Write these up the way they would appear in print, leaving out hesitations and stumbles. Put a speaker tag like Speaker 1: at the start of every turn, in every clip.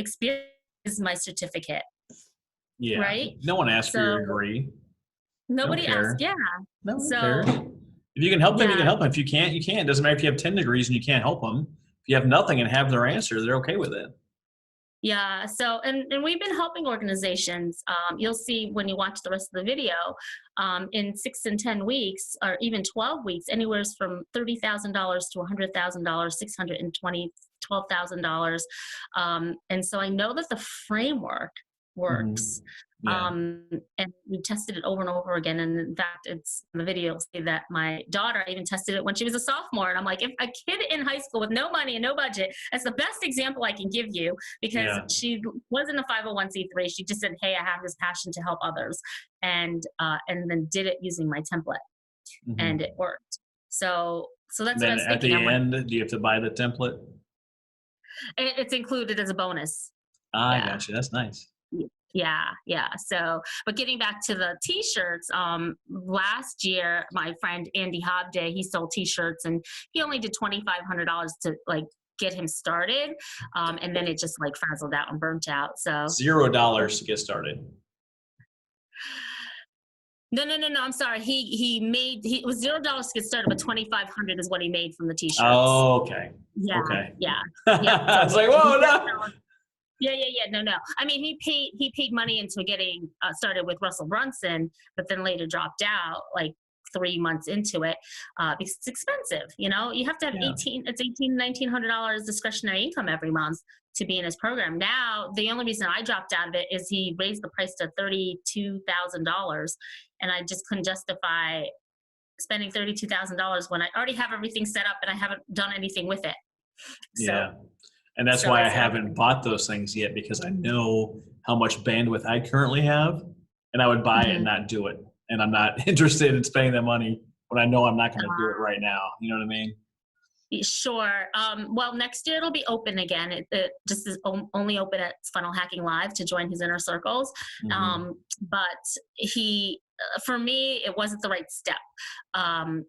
Speaker 1: experience is my certificate.
Speaker 2: Yeah.
Speaker 1: Right.
Speaker 2: No one asked for your
Speaker 1: So
Speaker 2: degree.
Speaker 1: nobody asked. Yeah.
Speaker 2: No one
Speaker 1: So
Speaker 2: cares. If you can help them, you can
Speaker 1: yeah,
Speaker 2: help them. If you can't, you can't. It doesn't matter if you have 10 degrees and you can't help them. If you have nothing and have their answer, they're okay with it.
Speaker 1: yeah. So, and we've been helping organizations. You'll see when you watch the rest of the video, in 6 and 10 weeks, or even 12 weeks, anywhere from $30,000 to $100,000, $620, $12,000. And so I know that the framework works.
Speaker 2: Yeah.
Speaker 1: And we tested it over and over again. And in fact, it's in the video, you'll see that my daughter even tested it when she was a sophomore. And I'm like, if a kid in high school with no money and no budget, that's the best example I can give you, because
Speaker 2: Yeah.
Speaker 1: she wasn't a 501c3. She just said, hey, I have this passion to help others. And then did it using my template, and it worked. So that's what I
Speaker 2: Then
Speaker 1: was
Speaker 2: at the
Speaker 1: thinking.
Speaker 2: end, do you have to buy the template?
Speaker 1: It's included as a bonus.
Speaker 2: I got you. That's nice.
Speaker 1: Yeah. So, but getting back to the t-shirts, last year, my friend Andy Hobday, he sold t-shirts and he only did $2,500 to like get him started. And then it just like frazzled out and burnt out. So
Speaker 2: $0 to get started.
Speaker 1: No. I'm sorry. It was $0 to get started, but $2,500 is what he made from the t-shirts.
Speaker 2: Oh, okay.
Speaker 1: Yeah.
Speaker 2: Okay.
Speaker 1: Yeah.
Speaker 2: I was like, whoa, no.
Speaker 1: Yeah. No. I mean, he paid money into getting started with Russell Brunson, but then later dropped out like 3 months into it because it's expensive. You know, you have to have $1,900 discretionary income every month to be in his program. Now, the only reason I dropped out of it is he raised the price to $32,000, and I just couldn't justify spending $32,000 when I already have everything set up and I haven't done anything with it.
Speaker 2: Yeah. And that's why I haven't bought those things yet, because I know how much bandwidth I currently have, and I would buy it and not do it. And I'm not interested in spending that money when I know I'm not going to do it right now. You know what I mean?
Speaker 1: Sure. Well, next year it'll be open again. It just is only open at Funnel Hacking Live to join his inner circles. But for me, it wasn't the right step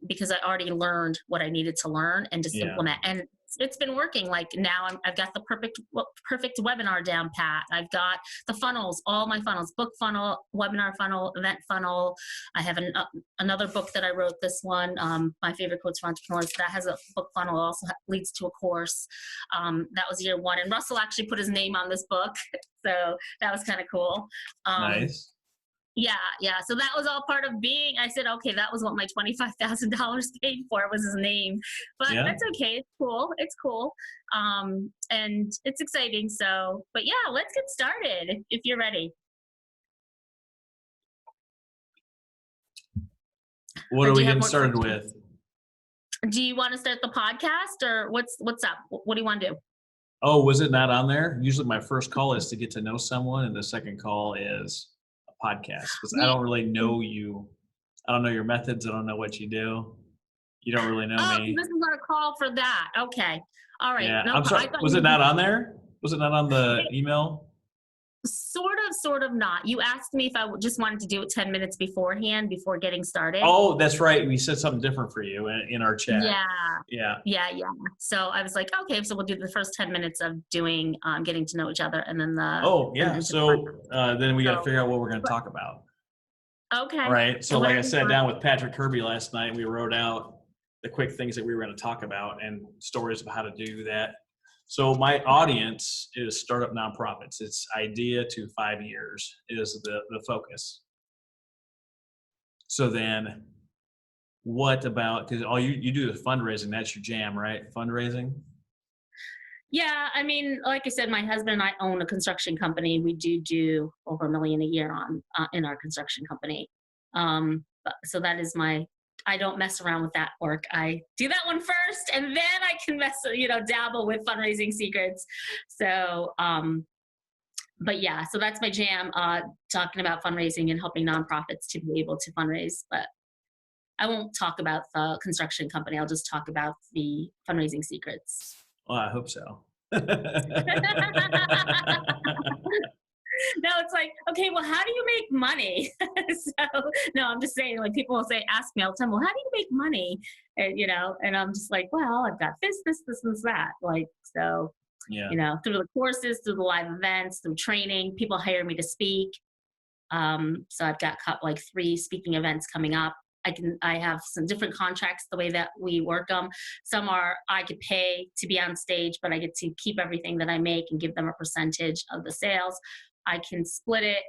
Speaker 1: because I already learned what I needed to learn and just implement. And it's been working. Like now I've got the perfect webinar down pat. I've got the funnels, all my funnels, book funnel, webinar funnel, event funnel. I have another book that I wrote, this one, My Favorite Quotes for Entrepreneurs, that has a book funnel, also leads to a course. That was year 1. And Russell actually put his name on this book. So that was kind of cool.
Speaker 2: Nice.
Speaker 1: Yeah. So that was all part of being, I said, okay, that was what my $25,000 paid for, was his name, but that's okay. It's cool. And it's exciting. So, but yeah, let's get started if you're ready.
Speaker 2: What are we getting started with?
Speaker 1: Do you want to start the podcast, or what's up? What do you want to do?
Speaker 2: Oh, was it not on there? Usually my first call is to get to know someone, and the second call is podcast, because I don't really know you. I don't know your methods. I don't know what you do. You don't really know me.
Speaker 1: This is not a call for that. Okay. All right.
Speaker 2: Yeah. I'm sorry. Was it not on there? Was it not on the email?
Speaker 1: Sort of not. You asked me if I just wanted to do it 10 minutes beforehand, before getting started.
Speaker 2: Oh, that's right. We said something different for you in our chat.
Speaker 1: Yeah. So I was like, okay, so we'll do the first 10 minutes of doing, getting to know each other, and then
Speaker 2: So then we got to figure out what we're going to talk about.
Speaker 1: Okay.
Speaker 2: All right. So like I sat down with Patrick Kirby last night, we wrote out the quick things that we were going to talk about and stories of how to do that. So my audience is startup nonprofits. It's idea to 5 years is the focus. So then what about, because all you do is fundraising, that's your jam, right? Fundraising?
Speaker 1: Yeah, I mean, like I said, my husband and I own a construction company. We do over $1 million a year in our construction company. So that is I don't mess around with that work. I do that one first, and then I can dabble with Fundraising Secrets. So, but yeah, so that's my jam, talking about fundraising and helping nonprofits to be able to fundraise. But I won't talk about the construction company. I'll just talk about the Fundraising Secrets.
Speaker 2: Well, I hope so.
Speaker 1: No, it's like, okay, well, how do you make money? No, I'm just saying, like, people will ask me all the time, well, how do you make money? And, and I'm just like, well, I've got this, and that. Like, so.
Speaker 2: Yeah.
Speaker 1: through the courses, through the live events, through training. People hire me to speak. So I've got like 3 speaking events coming up. I have some different contracts the way that we work them. Some are I could pay to be on stage, but I get to keep everything that I make and give them a percentage of the sales. I can split it,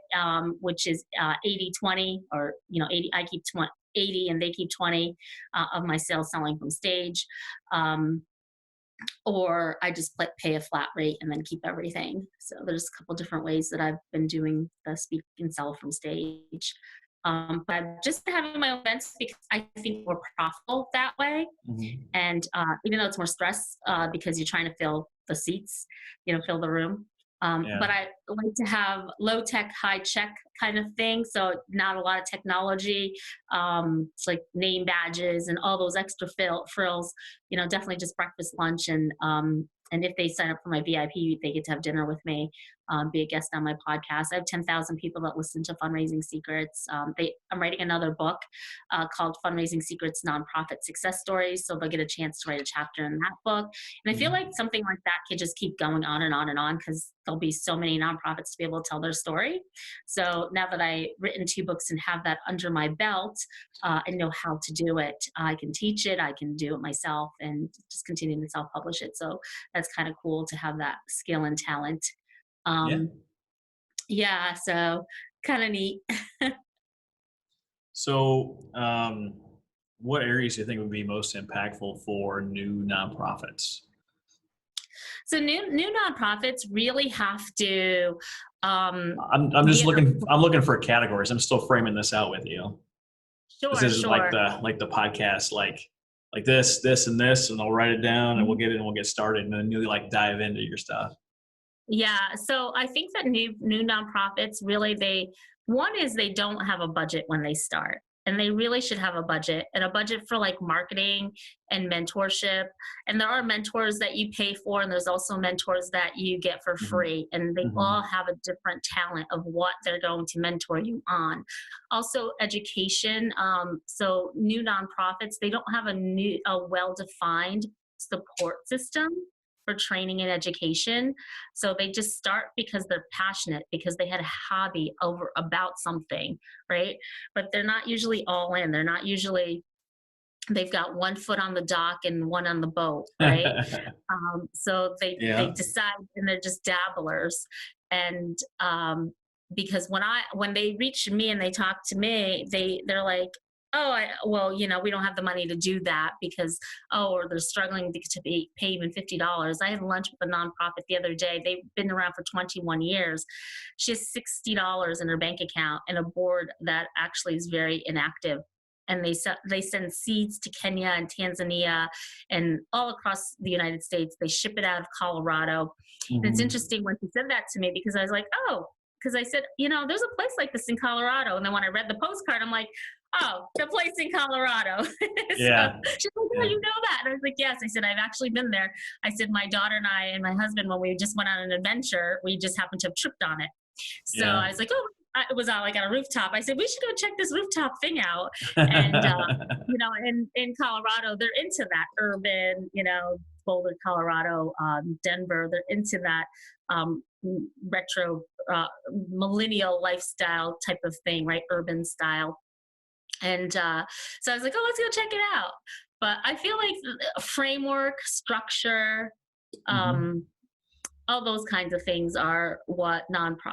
Speaker 1: which is 80-20, or 80. I keep 80 and they keep 20 of my sales selling from stage. Or I just pay a flat rate and then keep everything. So there's a couple different ways that I've been doing the speak and sell from stage. But I've just been having my own events because I think we're profitable that way.
Speaker 2: Mm-hmm.
Speaker 1: And even though it's more stress because you're trying to fill the seats, fill the room. But I like to have low tech, high check kind of thing. So not a lot of technology. It's like name badges and all those extra frills. Definitely just breakfast, lunch, and if they sign up for my VIP, they get to have dinner with me, be a guest on my podcast. I have 10,000 people that listen to Fundraising Secrets. I'm writing another book called Fundraising Secrets Nonprofit Success Stories. So they'll get a chance to write a chapter in that book. And I feel like something like that could just keep going on and on and on, because there'll be so many nonprofits to be able to tell their story. So now that I've written 2 books and have that under my belt, I know how to do it. I can teach it. I can do it myself and just continue to self-publish it. So that's kind of cool to have that skill and talent. So kind of neat.
Speaker 2: So what areas do you think would be most impactful for new nonprofits?
Speaker 1: So new nonprofits really have to.
Speaker 2: I'm just looking for categories. I'm still framing this out with you.
Speaker 1: Sure,
Speaker 2: this isn't like the podcast, like this, and this, and I'll write it down and we'll get it and we'll get started, and then you'll dive into your stuff.
Speaker 1: Yeah. So I think that new nonprofits really, they don't have a budget when they start. And they really should have a budget for like marketing and mentorship. And there are mentors that you pay for, and there's also mentors that you get for free. And they all have a different talent of what they're going to mentor you on. Also education. So new nonprofits, they don't have a well-defined support system for training and education. So they just start because they're passionate, because they had a hobby about something, right? But they're not usually all in. They're not usually, they've got one foot on the dock and one on the boat, right? So they decide, and they're just dabblers. And because when they reach me and they talk to me, they're like, we don't have the money to do that because, or they're struggling to pay even $50. I had lunch with a nonprofit the other day. They've been around for 21 years. She has $60 in her bank account and a board that actually is very inactive. And they send seeds to Kenya and Tanzania and all across the United States. They ship it out of Colorado. And it's interesting when she said that to me, because I was like, because I said, there's a place like this in Colorado. And then when I read the postcard, I'm like, oh, the place in Colorado. She's like, oh, you know that? And I was like, yes. I said, I've actually been there. I said, my daughter and I and my husband, when we just went on an adventure, we just happened to have tripped on it. So I was like, it was like on a rooftop. I said, we should go check this rooftop thing out. And, in Colorado, they're into that urban, Boulder, Colorado, Denver, they're into that retro millennial lifestyle type of thing, right? Urban style. And so I was like, let's go check it out. But I feel like a framework, structure, all those kinds of things are what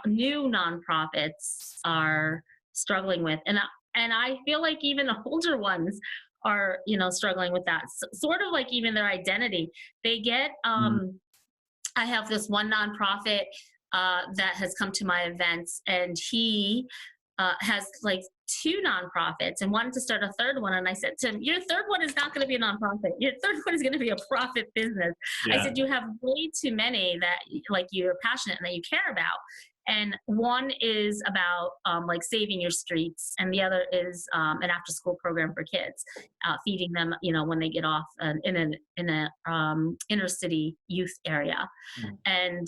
Speaker 1: new nonprofits are struggling with. And I feel like even the older ones are, struggling with that. Sort of like even their identity. They get, I have this one nonprofit that has come to my events, and he has like 2 nonprofits and wanted to start a third one. And I said to him, your third one is not going to be a nonprofit. Your third one is going to be a profit business. I said, you have way too many that like you're passionate and that you care about. And one is about like saving your streets, and the other is an after-school program for kids, feeding them, when they get off in a inner city youth area. And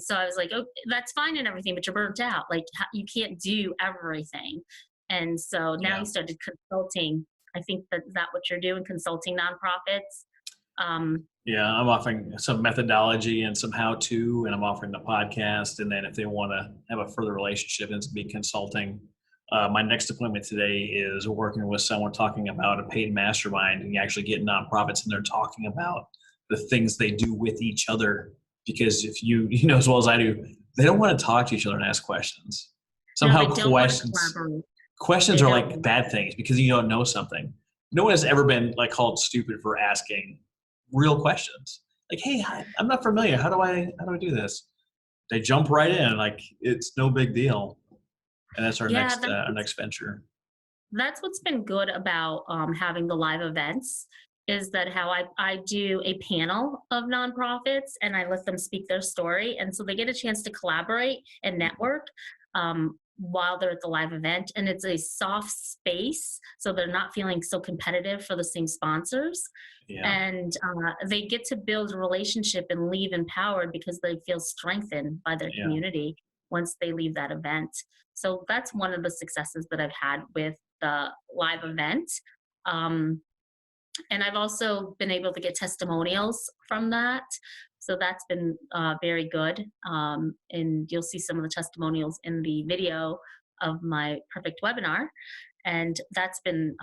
Speaker 1: so I was like, oh, that's fine and everything, but you're burnt out. Like you can't do everything. And so now he started consulting. I think that what you're doing, consulting nonprofits.
Speaker 2: Yeah, I'm offering some methodology and some how-to, and I'm offering the podcast. And then if they want to have a further relationship and be consulting, my next appointment today is working with someone talking about a paid mastermind, and you actually get nonprofits in there talking about the things they do with each other. Because if you know as well as I do, they don't want to talk to each other and ask questions.
Speaker 1: No,
Speaker 2: Somehow
Speaker 1: they don't want to collaborate.
Speaker 2: questions
Speaker 1: They
Speaker 2: are
Speaker 1: don't.
Speaker 2: like bad things because you don't know something. No one has ever been like called stupid for asking real questions. Like, hey, I'm not familiar. How do I do this? They jump right in, like it's no big deal. And that's
Speaker 1: Yeah,
Speaker 2: our next venture.
Speaker 1: that's what's been good about having the live events is that how I do a panel of nonprofits and I let them speak their story. And so they get a chance to collaborate and network while they're at the live event. And it's a soft space. So they're not feeling so competitive for the same sponsors.
Speaker 2: Yeah,
Speaker 1: And they get to build a relationship and leave empowered because they feel strengthened by their
Speaker 2: yeah,
Speaker 1: community once they leave that event. So that's one of the successes that I've had with the live event. Um, and I've also been able to get testimonials from that. So that's been very good. And you'll see some of the testimonials in the video of my perfect webinar. And that's been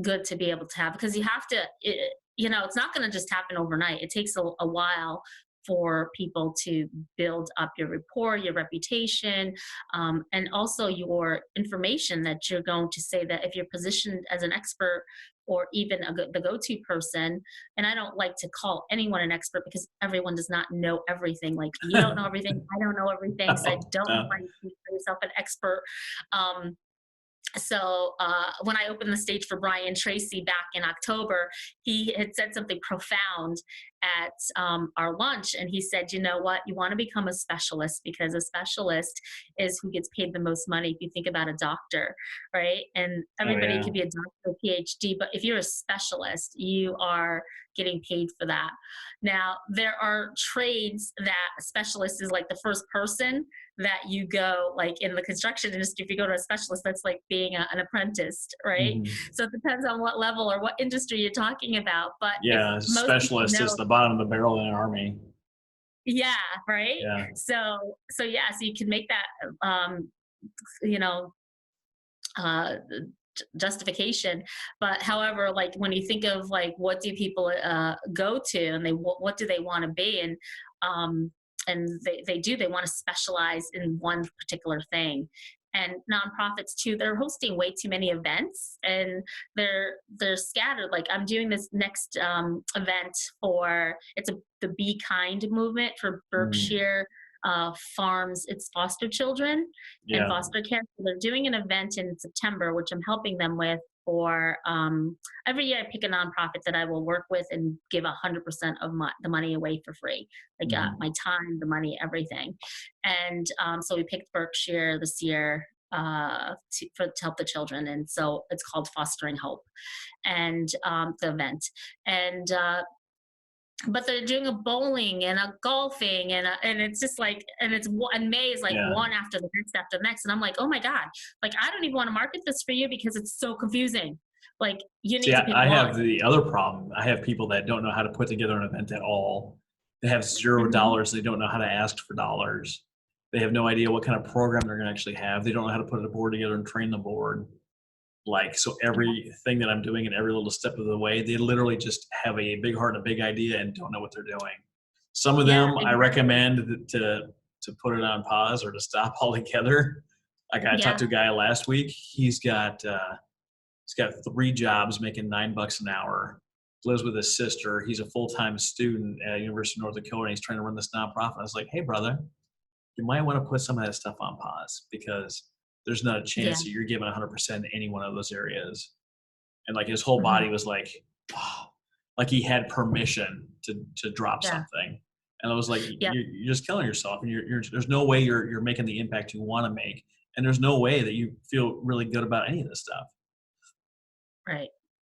Speaker 1: good to be able to have because you have to, it's not going to just happen overnight. It takes a while for people to build up your rapport, your reputation, and also your information that you're going to say that if you're positioned as an expert or even the go-to person. And I don't like to call anyone an expert because everyone does not know everything. Like you don't know everything, I don't know everything. So I
Speaker 2: no,
Speaker 1: don't
Speaker 2: no,
Speaker 1: want you to call yourself an expert. So when I opened the stage for Brian Tracy back in October, he had said something profound at our lunch. And he said, you know what, you want to become a specialist because a specialist is who gets paid the most money. If you think about a doctor, right? And
Speaker 2: oh
Speaker 1: everybody
Speaker 2: yeah,
Speaker 1: could be a doctor, PhD, but if you're a specialist, you are getting paid for that. Now, there are trades that a specialist is like the first person that you go like in the construction industry. If you go to a specialist, that's like being an apprentice, right?
Speaker 2: hmm,
Speaker 1: So it depends on what level or what industry you're talking about. But if
Speaker 2: yeah.
Speaker 1: most people
Speaker 2: Specialist is
Speaker 1: know,
Speaker 2: the bottom of the barrel in an army.
Speaker 1: yeah, right.
Speaker 2: Yeah,
Speaker 1: So yeah, so you can make that, you know, uh, justification. But however, like when you think of like what do people go to and what do they want to be um, and they want to specialize in one particular thing. And nonprofits too, they're hosting way too many events and they're scattered. Like I'm doing this next event for the Be Kind movement for
Speaker 2: mm,
Speaker 1: Berkshire Farms, it's foster children and
Speaker 2: yeah,
Speaker 1: foster care. So they're doing an event in September, which I'm helping them with for every year I pick a nonprofit that I will work with and give 100% of the money away for free. Like
Speaker 2: hmm,
Speaker 1: my time, the money, everything. And so we picked Berkshire this year to help the children. And so it's called Fostering Hope and the event. And but they're doing a bowling and a golfing and it's just like and May is like
Speaker 2: yeah.
Speaker 1: one after the next and I'm like, oh my god, like I don't even want to market this for you because it's so confusing. Like you
Speaker 2: See,
Speaker 1: need to pick
Speaker 2: I
Speaker 1: one.
Speaker 2: have the other problem. I have people that don't know how to put together an event at all. They have
Speaker 1: Mm-hmm.
Speaker 2: $0. They don't know how to ask for dollars. They have no idea what kind of program they're going to actually have. They don't know how to put a board together and train the board. Like, so
Speaker 1: Yeah,
Speaker 2: everything that I'm doing and every little step of the way, they literally just have a big heart and a big idea and don't know what they're doing. Some of
Speaker 1: yeah,
Speaker 2: them I
Speaker 1: exactly.
Speaker 2: recommend to put it on pause or to stop altogether. Like I talked
Speaker 1: Yeah,
Speaker 2: to a guy last week. He's got 3 jobs, making $9 an hour. Lives with his sister. He's a full-time student at University of North Dakota, and he's trying to run this nonprofit. I was like, hey, brother, you might want to put some of that stuff on pause because there's not a
Speaker 1: yeah.
Speaker 2: chance that you're giving 100% in any one of those areas. And like his whole
Speaker 1: Hmm.
Speaker 2: body was like, oh, like he had permission to drop
Speaker 1: Yeah,
Speaker 2: something. And I was like,
Speaker 1: yeah,
Speaker 2: you're just killing yourself, and there's no way you're making the impact you want to make, and there's no way that you feel really good about any of this stuff.
Speaker 1: right.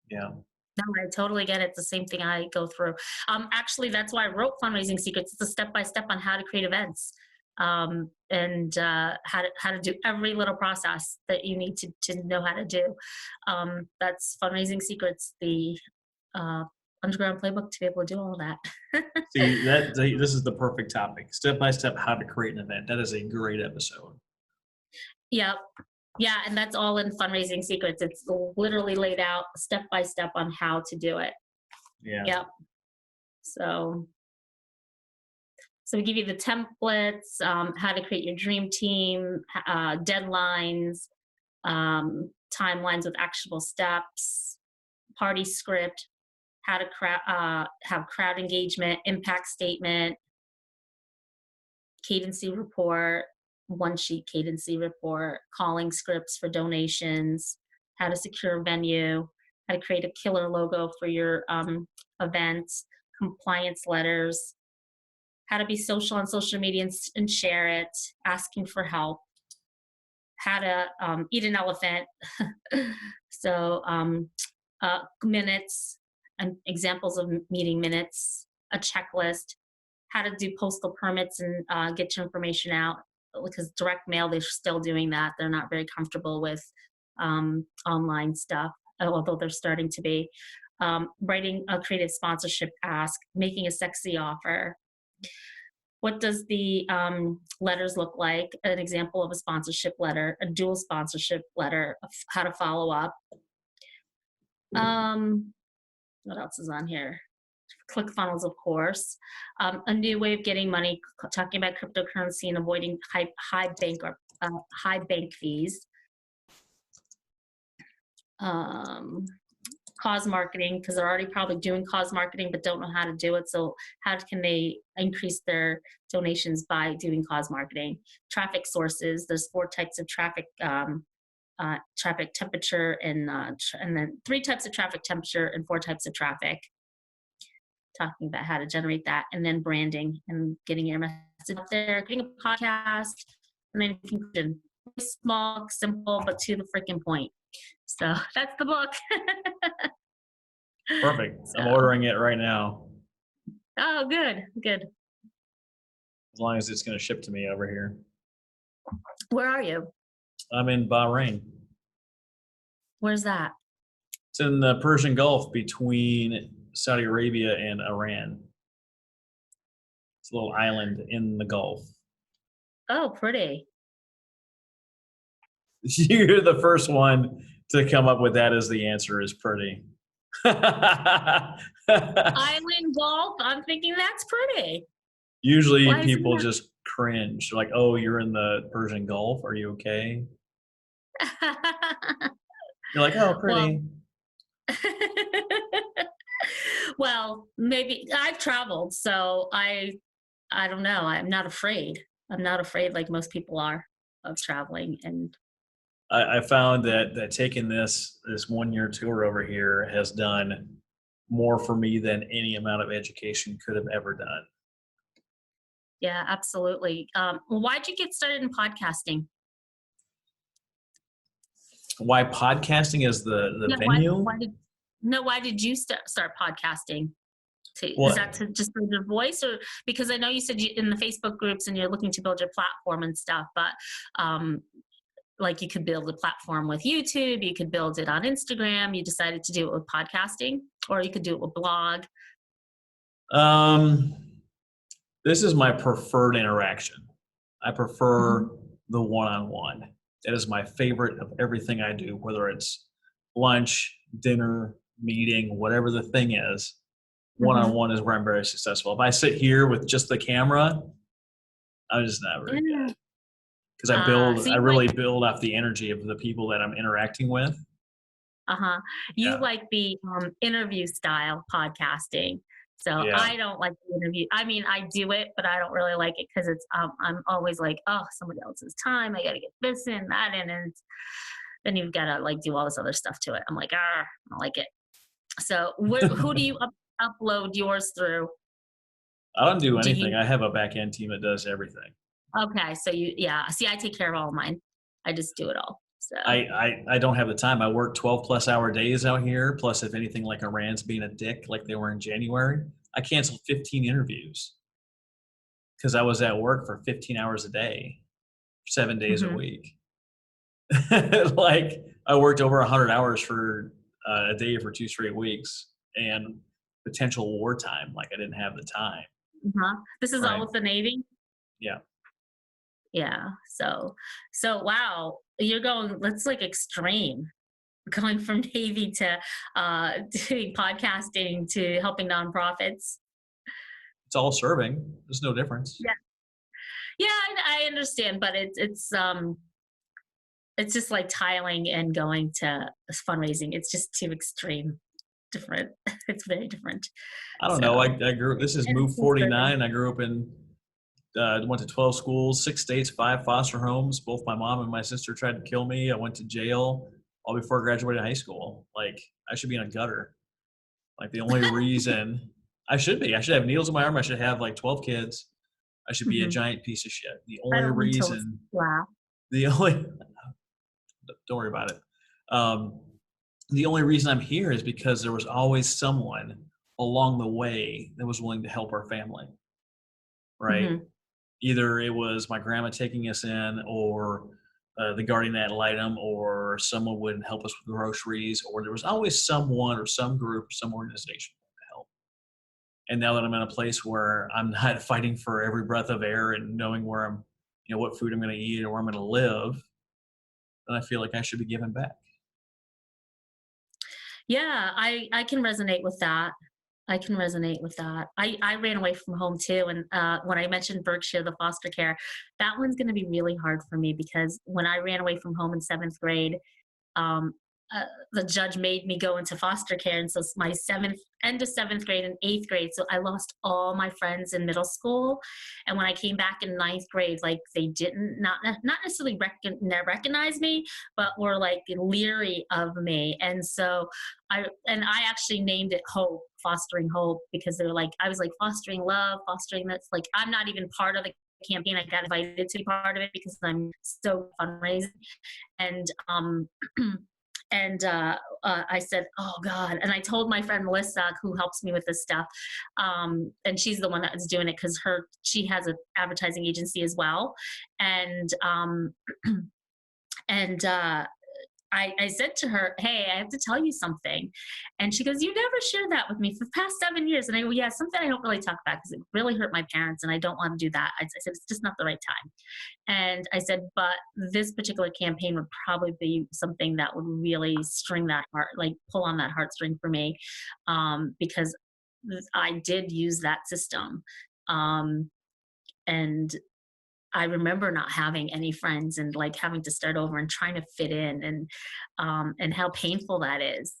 Speaker 2: Yeah.
Speaker 1: No, I totally get it. It's the same thing I go through. Actually, that's why I wrote Fundraising Secrets. It's a step by step on how to create events and how to do every little process that you need to know how to do. That's Fundraising Secrets, the uh, underground playbook to be able to do all that.
Speaker 2: See, this is the perfect topic. Step by step, how to create an event. That is a great episode.
Speaker 1: Yep. Yeah, and that's all in Fundraising Secrets. It's literally laid out step by step on how to do it.
Speaker 2: Yeah.
Speaker 1: Yep. So we give you the templates, how to create your dream team, deadlines, timelines with actionable steps, party script, how to have crowd engagement, impact statement, cadency report, one sheet cadency report, calling scripts for donations, how to secure a venue, how to create a killer logo for your events, compliance letters, how to be social on social media and share it, asking for help, how to eat an elephant. So minutes and examples of meeting minutes, a checklist, how to do postal permits and get your information out, because direct mail, they're still doing that. They're not very comfortable with online stuff, although they're starting to be. Writing a creative sponsorship ask, making a sexy offer. What does the letters look like? An example of a sponsorship letter, a dual sponsorship letter, how to follow up. What else is on here? ClickFunnels, of course. A new way of getting money, talking about cryptocurrency and avoiding high bank fees. Cause marketing, because they're already probably doing cause marketing but don't know how to do it. So how can they increase their donations by doing cause marketing? Traffic sources. There's 4 types of traffic. Traffic temperature and then 3 types of traffic temperature and 4 types of traffic. Talking about how to generate that, and then branding and getting your message out there, getting a podcast, and then conclusion. Small, simple, but to the freaking point. So that's the book.
Speaker 2: Perfect. So, I'm ordering it right now.
Speaker 1: Oh, good.
Speaker 2: As long as it's going to ship to me over here.
Speaker 1: Where are you?
Speaker 2: I'm in Bahrain.
Speaker 1: Where's that?
Speaker 2: It's in the Persian Gulf between Saudi Arabia and Iran. It's a little island in the Gulf.
Speaker 1: Oh, pretty.
Speaker 2: You're the first one to come up with that as the answer. Is pretty.
Speaker 1: Island Gulf. I'm thinking that's pretty.
Speaker 2: Usually people just cringe. Like, oh, you're in the Persian Gulf. Are you okay? You're like, oh, pretty.
Speaker 1: Well, maybe I've traveled, so I don't know. I'm not afraid. I'm not afraid like most people are of traveling. And
Speaker 2: I found that taking this 1-year tour over here has done more for me than any amount of education could have ever done.
Speaker 1: Yeah, absolutely. Why'd you get started in podcasting?
Speaker 2: Why podcasting is the venue?
Speaker 1: Why did you start podcasting? Is that to just build your voice, or because I know you said in the Facebook groups and you're looking to build your platform and stuff, but like you could build a platform with YouTube, you could build it on Instagram, you decided to do it with podcasting, or you could do it with blog.
Speaker 2: This is my preferred interaction. I prefer the one-on-one. That is my favorite of everything I do, whether it's lunch, dinner, meeting, whatever the thing is. One-on-one is where I'm very successful. If I sit here with just the camera, I'm just not very good. Because I really build off the energy of the people that I'm interacting with.
Speaker 1: You like the interview style podcasting. So I don't like the interview. I mean, I do it, but I don't really like it because it's I'm always like, oh, somebody else's time. I got to get this in, that in, and then you've got to like do all this other stuff to it. I'm like, I don't like it. So who do you upload yours through?
Speaker 2: I don't do anything. I have a back end team that does everything.
Speaker 1: Okay, so see, I take care of all of mine. I just do it all. So
Speaker 2: I don't have the time. I work 12+ hour days out here. Plus, if anything like Iran's being a dick like they were in January, I canceled 15 interviews because I was at work for 15 hours a day, 7 days a week. Like I worked over 100 hours for a day for 2 straight weeks, and potential wartime. Like I didn't have the time.
Speaker 1: Uh-huh. This is all
Speaker 2: Right.
Speaker 1: with the Navy?
Speaker 2: Yeah.
Speaker 1: Yeah. So wow, you're going, that's like extreme. Going from Navy to doing podcasting to helping nonprofits.
Speaker 2: It's all serving. There's no difference.
Speaker 1: Yeah. Yeah, I understand, but it's just like tiling and going to fundraising. It's just too extreme different. It's very different.
Speaker 2: I don't know.
Speaker 1: So,
Speaker 2: I grew, this is
Speaker 1: and it's
Speaker 2: move
Speaker 1: still serving.
Speaker 2: 49. I grew up in, went to 12 schools, 6 states, 5 foster homes. Both my mom and my sister tried to kill me. I went to jail all before I graduated high school. Like I should be in a gutter. Like the only reason I should have needles in my arm. I should have like 12 kids. I should be a
Speaker 1: Mhm.
Speaker 2: giant piece of shit.
Speaker 1: I don't mean to laugh.
Speaker 2: The only, don't worry about it. Um, the only reason I'm here is because there was always someone along the way that was willing to help our family, right?
Speaker 1: Mhm.
Speaker 2: Either it was my grandma taking us in, or the guardian ad litem, or someone would help us with groceries, or there was always someone or some group or some organization to help. And now that I'm in a place where I'm not fighting for every breath of air and knowing where I'm, what food I'm going to eat or where I'm going to live, then I feel like I should be giving back.
Speaker 1: Yeah, I can resonate with that. I can resonate with that. I ran away from home too. And when I mentioned Berkshire, the foster care, that one's going to be really hard for me because when I ran away from home in seventh grade, um, uh, the judge made me go into foster care. And so it's my end of seventh grade and eighth grade. So I lost all my friends in middle school. And when I came back in ninth grade, like they didn't, not necessarily recognize me, but were like leery of me. And so I actually named it Hope, Fostering Hope, because they were like, I was like fostering love, fostering that's like, I'm not even part of the campaign. I got invited to be part of it because I'm so fundraising. And I said, "Oh God!" And I told my friend Melissa, who helps me with this stuff, and she's the one that is doing it because she has an advertising agency as well, and and I said to her, "Hey, I have to tell you something," and she goes, "You never shared that with me for the past 7 years." And I go, "Yeah, something I don't really talk about because it really hurt my parents, and I don't want to do that." I said, "It's just not the right time." And I said, "But this particular campaign would probably be something that would really string that heart, like pull on that heartstring for me, because I did use that system, um, and." I remember not having any friends and like having to start over and trying to fit in and how painful that is.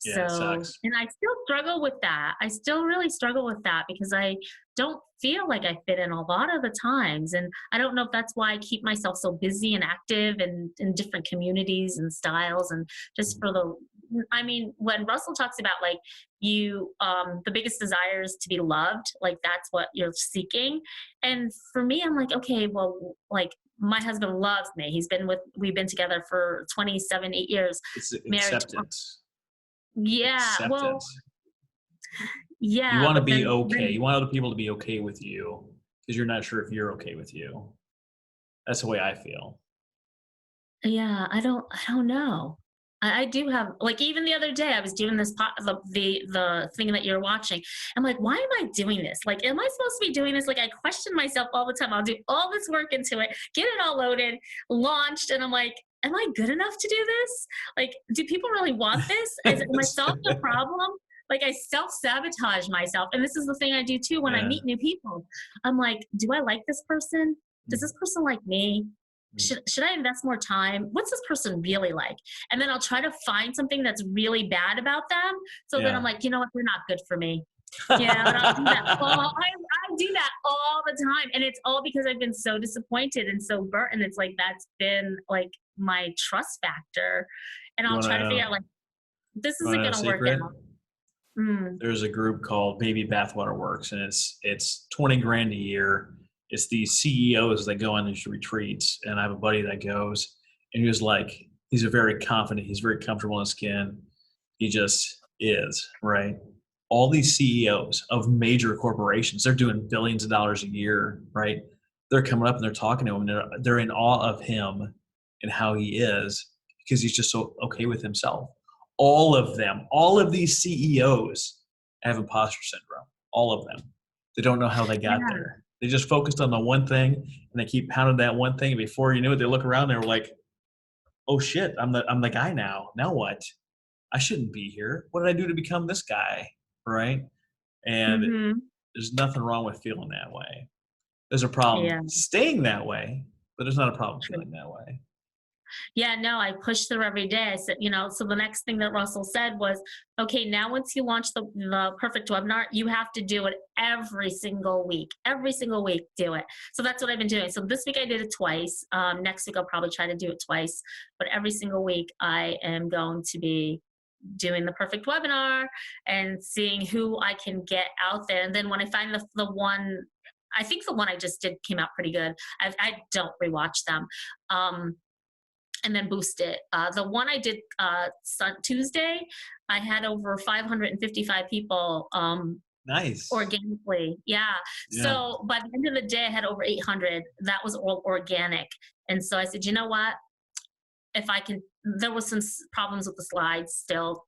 Speaker 2: Yeah, it
Speaker 1: So,
Speaker 2: sucks.
Speaker 1: and I still struggle with that. I still really struggle with that because I don't feel like I fit in a lot of the times. And I don't know if that's why I keep myself so busy and active and in different communities and styles and just for I mean, when Russell talks about like the biggest desire is to be loved, like that's what you're seeking. And for me, I'm like, okay, well, like my husband loves me. We've been together for 27, 8 years,
Speaker 2: It's
Speaker 1: married.
Speaker 2: acceptance.
Speaker 1: Yeah. Well,
Speaker 2: Acceptance. You
Speaker 1: yeah,
Speaker 2: want to
Speaker 1: but
Speaker 2: be okay.
Speaker 1: then
Speaker 2: You want other people to be okay with you because you're not sure if you're okay with you. That's the way I feel.
Speaker 1: yeah, I don't know. I do have like even the other day I was doing this the thing that you're watching. I'm like, why am I doing this? Like, am I supposed to be doing this? Like, I question myself all the time. I'll do all this work into it, get it all loaded, launched, and I'm like, am I good enough to do this? Like, do people really want this? Am I solving a problem? Like, I self sabotage myself, and this is the thing I do too when I
Speaker 2: Yeah.
Speaker 1: meet new people. I'm like, do I like this person? Does this person like me? Should I invest more time? What's this person really like? And then I'll try to find something that's really bad about them. So then I'm
Speaker 2: Yeah.
Speaker 1: like, you know what? They're not good for me. And I'll do that. I do that all the time. And it's all because I've been so disappointed and so burnt. And it's like, that's been like my trust factor. And
Speaker 2: You
Speaker 1: I'll
Speaker 2: want
Speaker 1: try to figure
Speaker 2: to
Speaker 1: out like, this
Speaker 2: you want
Speaker 1: isn't
Speaker 2: to know
Speaker 1: going
Speaker 2: a
Speaker 1: to work
Speaker 2: secret?
Speaker 1: out. Mm.
Speaker 2: There's a group called Baby Bathwater Works, and it's 20 grand a year. It's these CEOs that go on these retreats, and I have a buddy that goes, and he was like, he's a very confident, he's very comfortable in his skin. He just is, right? All these CEOs of major corporations, they're doing billions of dollars a year, right? They're coming up and they're talking to him, and they're in awe of him and how he is because he's just so okay with himself. All of them, all of these CEOs have imposter syndrome. All of them. They don't know how they got
Speaker 1: Yeah.
Speaker 2: there. They just focused on the one thing, and they keep pounding that one thing. And before you knew it, they look around. They were like, "Oh shit, I'm the guy now. Now what? I shouldn't be here. What did I do to become this guy?" Right? And
Speaker 1: Mm-hmm.
Speaker 2: there's nothing wrong with feeling that way. There's a problem
Speaker 1: Yeah.
Speaker 2: staying that way, but there's not a problem feeling that way.
Speaker 1: Yeah, no, I pushed through every day. I said, so the next thing that Russell said was, okay, now once you launch the perfect webinar, you have to do it every single week. Every single week, do it. So that's what I've been doing. So this week I did it twice. Next week I'll probably try to do it twice. But every single week I am going to be doing the perfect webinar and seeing who I can get out there. And then when I find the one, I think the one I just did came out pretty good. I don't rewatch them. And then boost it. The one I did Tuesday, I had over 555 people
Speaker 2: Nice.
Speaker 1: organically. Yeah.
Speaker 2: Yeah.
Speaker 1: So by the end of the day, I had over 800. That was all organic. And so I said, you know what? If I can, there was some problems with the slides still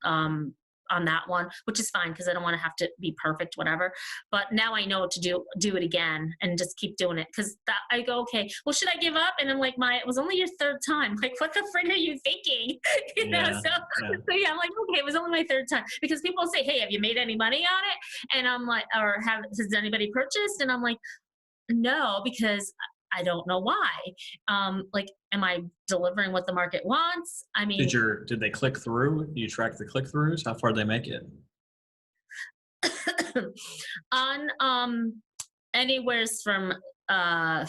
Speaker 1: on that one, which is fine because I don't want to have to be perfect, whatever. But now I know to do it again and just keep doing it because I go, okay, well, should I give up? And I'm like, it was only your third time. Like, what the frig are you thinking? So yeah, I'm like, okay, it was only my third time because people say, hey, have you made any money on it? And I'm like, or has anybody purchased? And I'm like, no, because I don't know why. Like, am I delivering what the market wants? I mean,
Speaker 2: Did they click through? You track the click throughs? How far did they make it?
Speaker 1: on anywhere's from I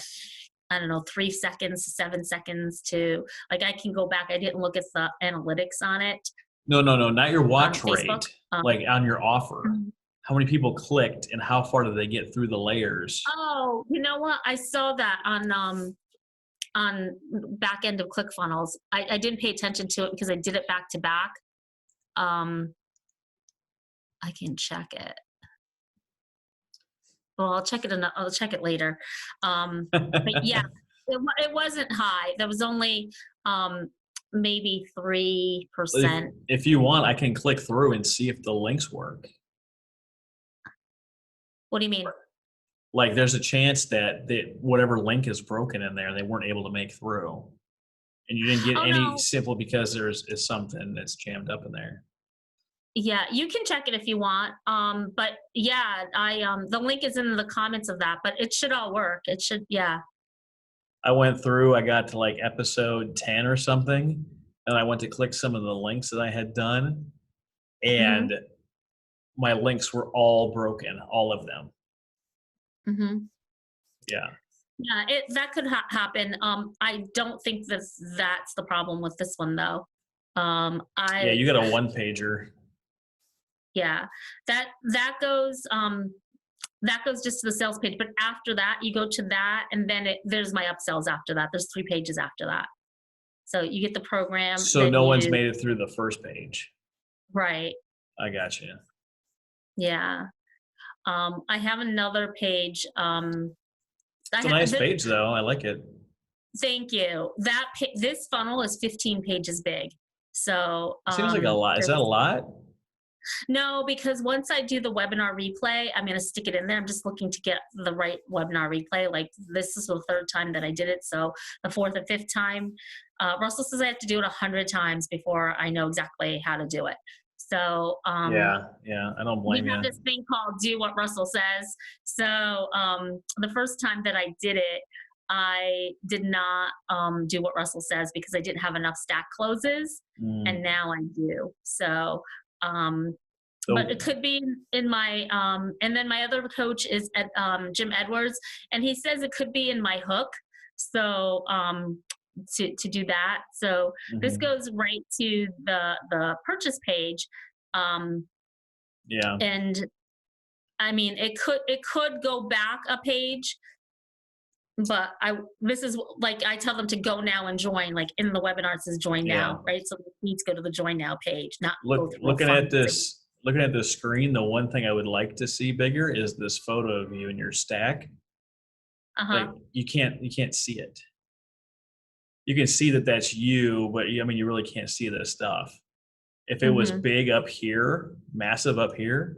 Speaker 1: don't know, 3 seconds to 7 seconds to like I can go back. I didn't look at the analytics on it.
Speaker 2: No, not your watch
Speaker 1: Facebook.
Speaker 2: rate. Like on your offer. How many people clicked and how far did they get through the layers?
Speaker 1: Oh, you know what? I saw that on back end of ClickFunnels. I didn't pay attention to it because I did it back to back. I can check it. Well, I'll check it later. But yeah, it wasn't high. There was only maybe 3%.
Speaker 2: If you want, I can click through and see if the links work.
Speaker 1: What do you mean?
Speaker 2: Like there's a chance that whatever link is broken in there, they weren't able to make through. And you didn't get any simple because there's something that's jammed up in there.
Speaker 1: Yeah, you can check it if you want. But yeah, the link is in the comments of that, but it should all work. It should, yeah.
Speaker 2: I went through, I got to like episode 10 or something, and I went to click some of the links that I had done, and my links were all broken, all of them.
Speaker 1: Mm-hmm.
Speaker 2: Yeah.
Speaker 1: Yeah, that could happen. I don't think that's the problem with this one though.
Speaker 2: Yeah, you got a one pager.
Speaker 1: Yeah, that goes just to the sales page. But after that, you go to that, and then there's my upsells after that. There's 3 pages after that. So you get the program.
Speaker 2: So no one's made it through the first page.
Speaker 1: Right.
Speaker 2: I got you.
Speaker 1: Yeah. I have another page.
Speaker 2: It's a nice page, though. I like it.
Speaker 1: Thank you. This funnel is 15 pages big. So
Speaker 2: seems like a lot. Is that a lot?
Speaker 1: No, because once I do the webinar replay, I'm going to stick it in there. I'm just looking to get the right webinar replay. Like this is the 3rd time that I did it. So the 4th or 5th time, Russell says I have to do it 100 times before I know exactly how to do it. So
Speaker 2: yeah, I don't blame you.
Speaker 1: We have this thing called do what Russell says. So the first time that I did it, I did not do what Russell says because I didn't have enough stack closes, and now I do. So but it could be in my and then my other coach is at Jim Edwards, and he says it could be in my hook. So to do that. So this goes right to the purchase page.
Speaker 2: Yeah.
Speaker 1: And I mean, it could go back a page, but this is like, I tell them to go now and join, like in the webinar it says join now, right? So they need to go to the join now page, not
Speaker 2: looking at this screen. The one thing I would like to see bigger is this photo of you in your stack. Like you can't see it. You can see that that's you, but I mean, you really can't see this stuff. If it was big up here, massive up here,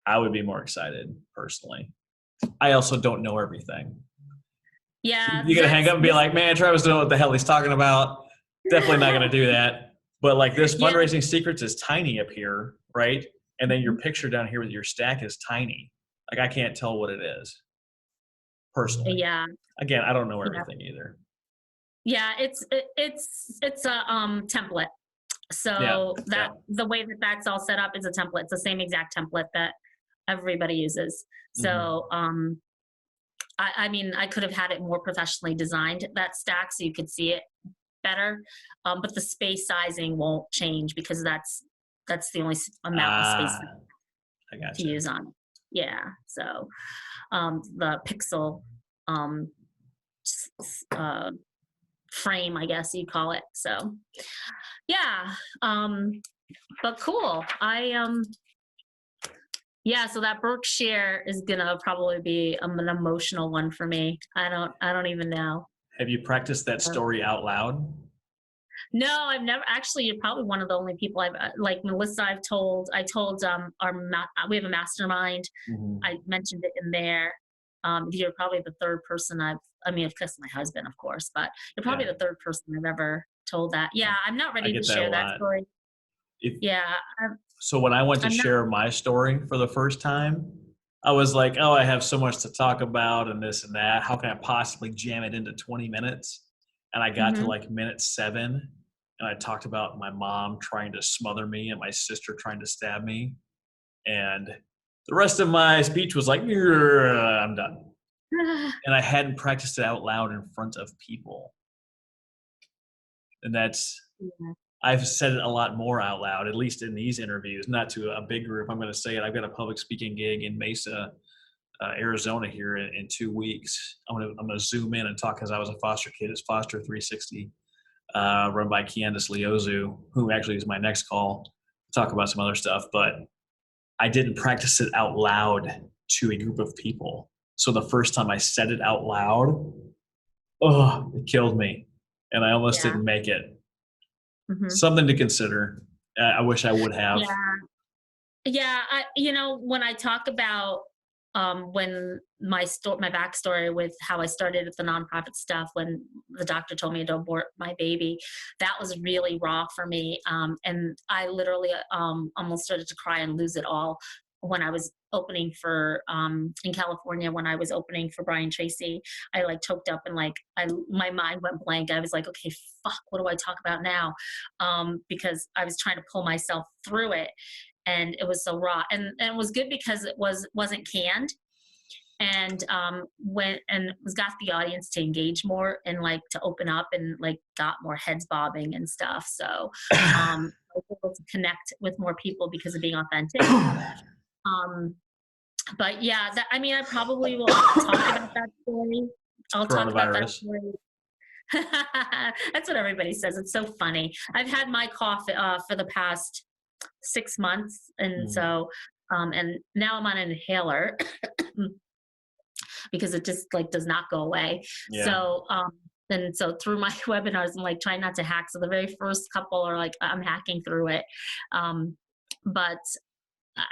Speaker 2: I would be more excited personally. I also don't know everything.
Speaker 1: Yeah.
Speaker 2: You're going to hang up and be like, man, Travis doesn't know what the hell he's talking about. Definitely not going to do that. But like this Fundraising Secrets is tiny up here, right? And then your picture down here with your stack is tiny. Like I can't tell what it is personally.
Speaker 1: Yeah.
Speaker 2: Again, I don't know everything either.
Speaker 1: Yeah, it's a template. So the way that that's all set up is a template. It's the same exact template that everybody uses. So I mean, I could have had it more professionally designed, that stack, so you could see it better. But the space sizing won't change because that's the only amount of space
Speaker 2: I got
Speaker 1: to use on it. Yeah. So the pixel frame, I guess you'd call it. So yeah. But cool. Yeah, so that Berkshire is gonna probably be an emotional one for me. I don't even know.
Speaker 2: Have you practiced that story out loud?
Speaker 1: No, I've never. Actually, you're probably one of the only people I've like Melissa. I told we have a mastermind. I mentioned it in there. You're probably the third person I mean, of course, my husband, of course, but you're probably the third person I've ever told that. Yeah, I'm not ready to share that story.
Speaker 2: So when I went to share my story for the first time, I was like, oh, I have so much to talk about and this and that. How can I possibly jam it into 20 minutes? And I got to like minute 7, and I talked about my mom trying to smother me and my sister trying to stab me. And the rest of my speech was like, I'm done. And I hadn't practiced it out loud in front of people. And I've said it a lot more out loud, at least in these interviews, not to a big group. I'm going to say it. I've got a public speaking gig in Mesa, Arizona here in 2 weeks. I'm going to zoom in and talk because I was a foster kid. It's Foster 360, run by Candace Leozu, who actually is my next call to talk about some other stuff. But I didn't practice it out loud to a group of people. So the first time I said it out loud, it killed me. And I almost didn't make it. Something to consider. I wish I would have.
Speaker 1: Yeah. When I talk about when my backstory with how I started with the nonprofit stuff, when the doctor told me to abort my baby, that was really raw for me. And I literally almost started to cry and lose it all when I was opening for in California, when I was opening for Brian Tracy. I like choked up and my mind went blank. I was like, okay, fuck, what do I talk about now? Because I was trying to pull myself through it, and it was so raw. And it was good because it wasn't canned, and got the audience to engage more and to open up and got more heads bobbing and stuff. So I was able to connect with more people because of being authentic. But yeah, I probably will talk about that story. I'll talk about that story. That's what everybody says. It's so funny. I've had my cough for the past 6 months. And so, and now I'm on an inhaler because it just does not go away. Yeah. So, and so through my webinars, I'm trying not to hack. So the very first couple are I'm hacking through it. But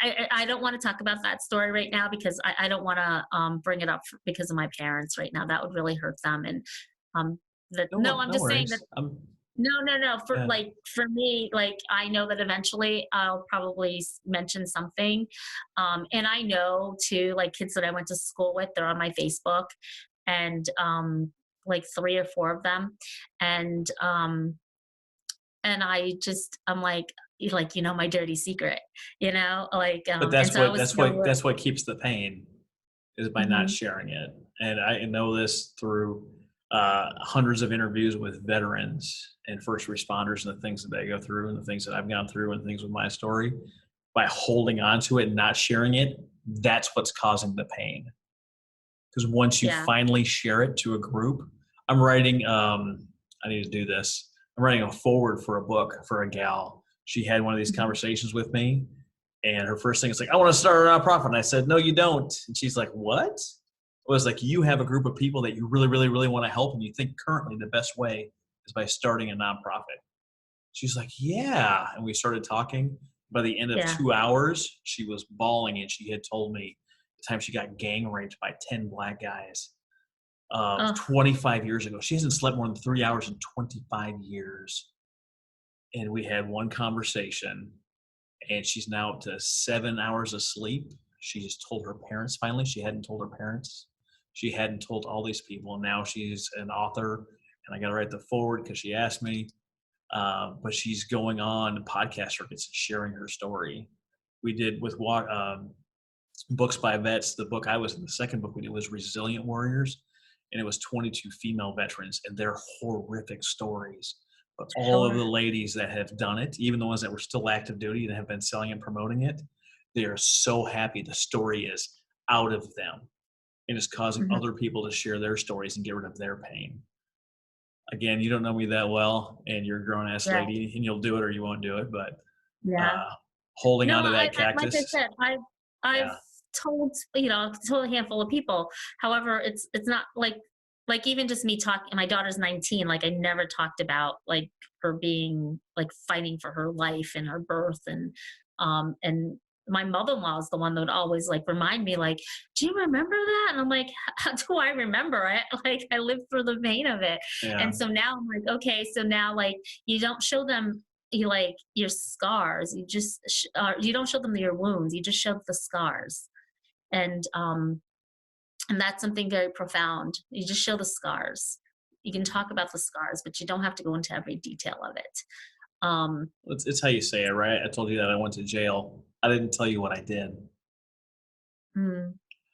Speaker 1: I don't want to talk about that story right now because I don't want to bring it up because of my parents right now. That would really hurt them. And I'm just saying that. No. For me, I know that eventually I'll probably mention something. And I know too, kids that I went to school with, they're on my Facebook, and 3 or 4 of them. And I'm my dirty secret,
Speaker 2: but that's what keeps the pain, is by not sharing it. And I know this through hundreds of interviews with veterans and first responders and the things that they go through and the things that I've gone through and things with my story. By holding on to it and not sharing it, that's what's causing the pain. Because once you finally share it to a group, I'm writing, I need to do this. I'm writing a foreword for a book for a gal. She had one of these conversations with me, and her first thing is I want to start a nonprofit. And I said, no, you don't. And she's like, what? It was you have a group of people that you really, really, really want to help, and you think currently the best way is by starting a nonprofit. She's like, yeah. And we started talking, By the end of
Speaker 1: Yeah.
Speaker 2: 2 hours, she was bawling, and she had told me the time she got gang raped by 10 black guys
Speaker 1: Oh,
Speaker 2: 25 years ago. She hasn't slept more than 3 hours in 25 years. And we had one conversation, and she's now up to 7 hours of sleep. She just told her parents finally. She hadn't told her parents. She hadn't told all these people. And now she's an author, and I got to write the forward because she asked me. But she's going on podcast circuits and sharing her story. We did with books by vets. The book I was in, the second book we did was Resilient Warriors, and it was 22 female veterans, and they're horrific stories. But all of the ladies that have done it, even the ones that were still active duty and have been selling and promoting it, they are so happy the story is out of them and is causing other people to share their stories and get rid of their pain. Again, you don't know me that well, and you're a grown-ass lady, and you'll do it or you won't do it, but holding onto that cactus.
Speaker 1: Like I said, I've told a handful of people. However, it's not like even just me talking. My daughter's 19. Like I never talked about like her being like fighting for her life and her birth, and my mother-in-law is the one that would always like remind me, like, do you remember that? And I'm like, how do I remember it? Like I lived through the pain of it.
Speaker 2: Yeah.
Speaker 1: And so now I'm like, okay, so now like you don't show them like your scars. You just you don't show them your wounds. You just show the scars. And that's something very profound. You just show the scars. You can talk about the scars, but you don't have to go into every detail of it.
Speaker 2: It's how you say it, right? I told you that I went to jail. I didn't tell you what I did.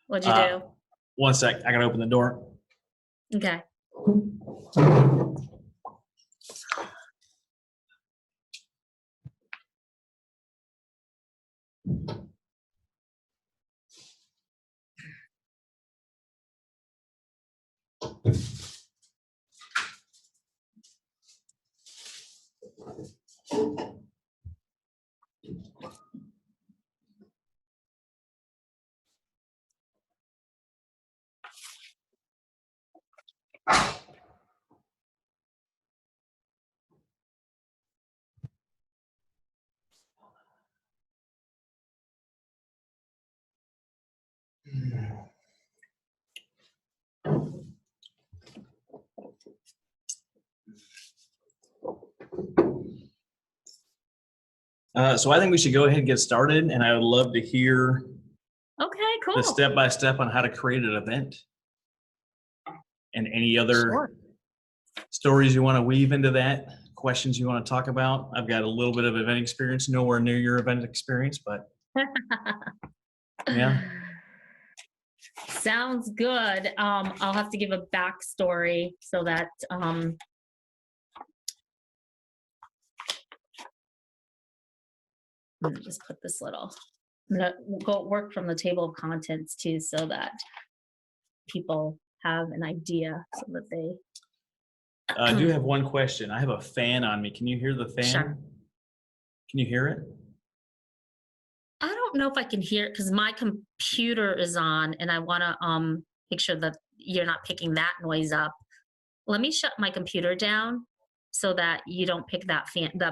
Speaker 1: What'd you do?
Speaker 2: One sec. I got to open the door.
Speaker 1: Okay.
Speaker 2: So I think we should go ahead and get started, and I would love to hear
Speaker 1: cool.
Speaker 2: the step-by-step on how to create an event and any other stories you want to weave into that, questions you want to talk about. I've got a little bit of event experience, nowhere near your event experience, but yeah.
Speaker 1: Sounds good. I'll have to give a backstory so that let me just put this little. I'm gonna go work from the table of contents too, so that people have an idea, so that they.
Speaker 2: I do have one question. I have a fan on me. Can you hear the fan?
Speaker 1: Sure.
Speaker 2: Can you hear it?
Speaker 1: I don't know if I can hear it because my computer is on, and I want to make sure that you're not picking that noise up. Let me shut my computer down so that you don't pick that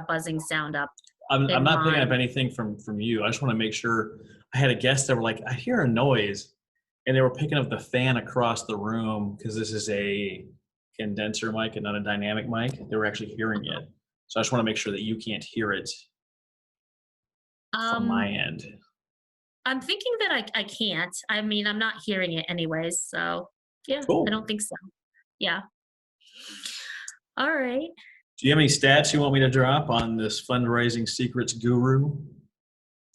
Speaker 1: buzzing sound up.
Speaker 2: I'm not picking up anything from you. I just want to make sure. I had a guest that were like, I hear a noise, and they were picking up the fan across the room because this is a condenser mic and not a dynamic mic. They were actually hearing it. So I just want to make sure that you can't hear it from my end.
Speaker 1: I'm thinking that I can't. I mean, I'm not hearing it anyways. So yeah,
Speaker 2: cool.
Speaker 1: I don't think so. Yeah. All right.
Speaker 2: Do you have any stats you want me to drop on this Fundraising Secrets guru?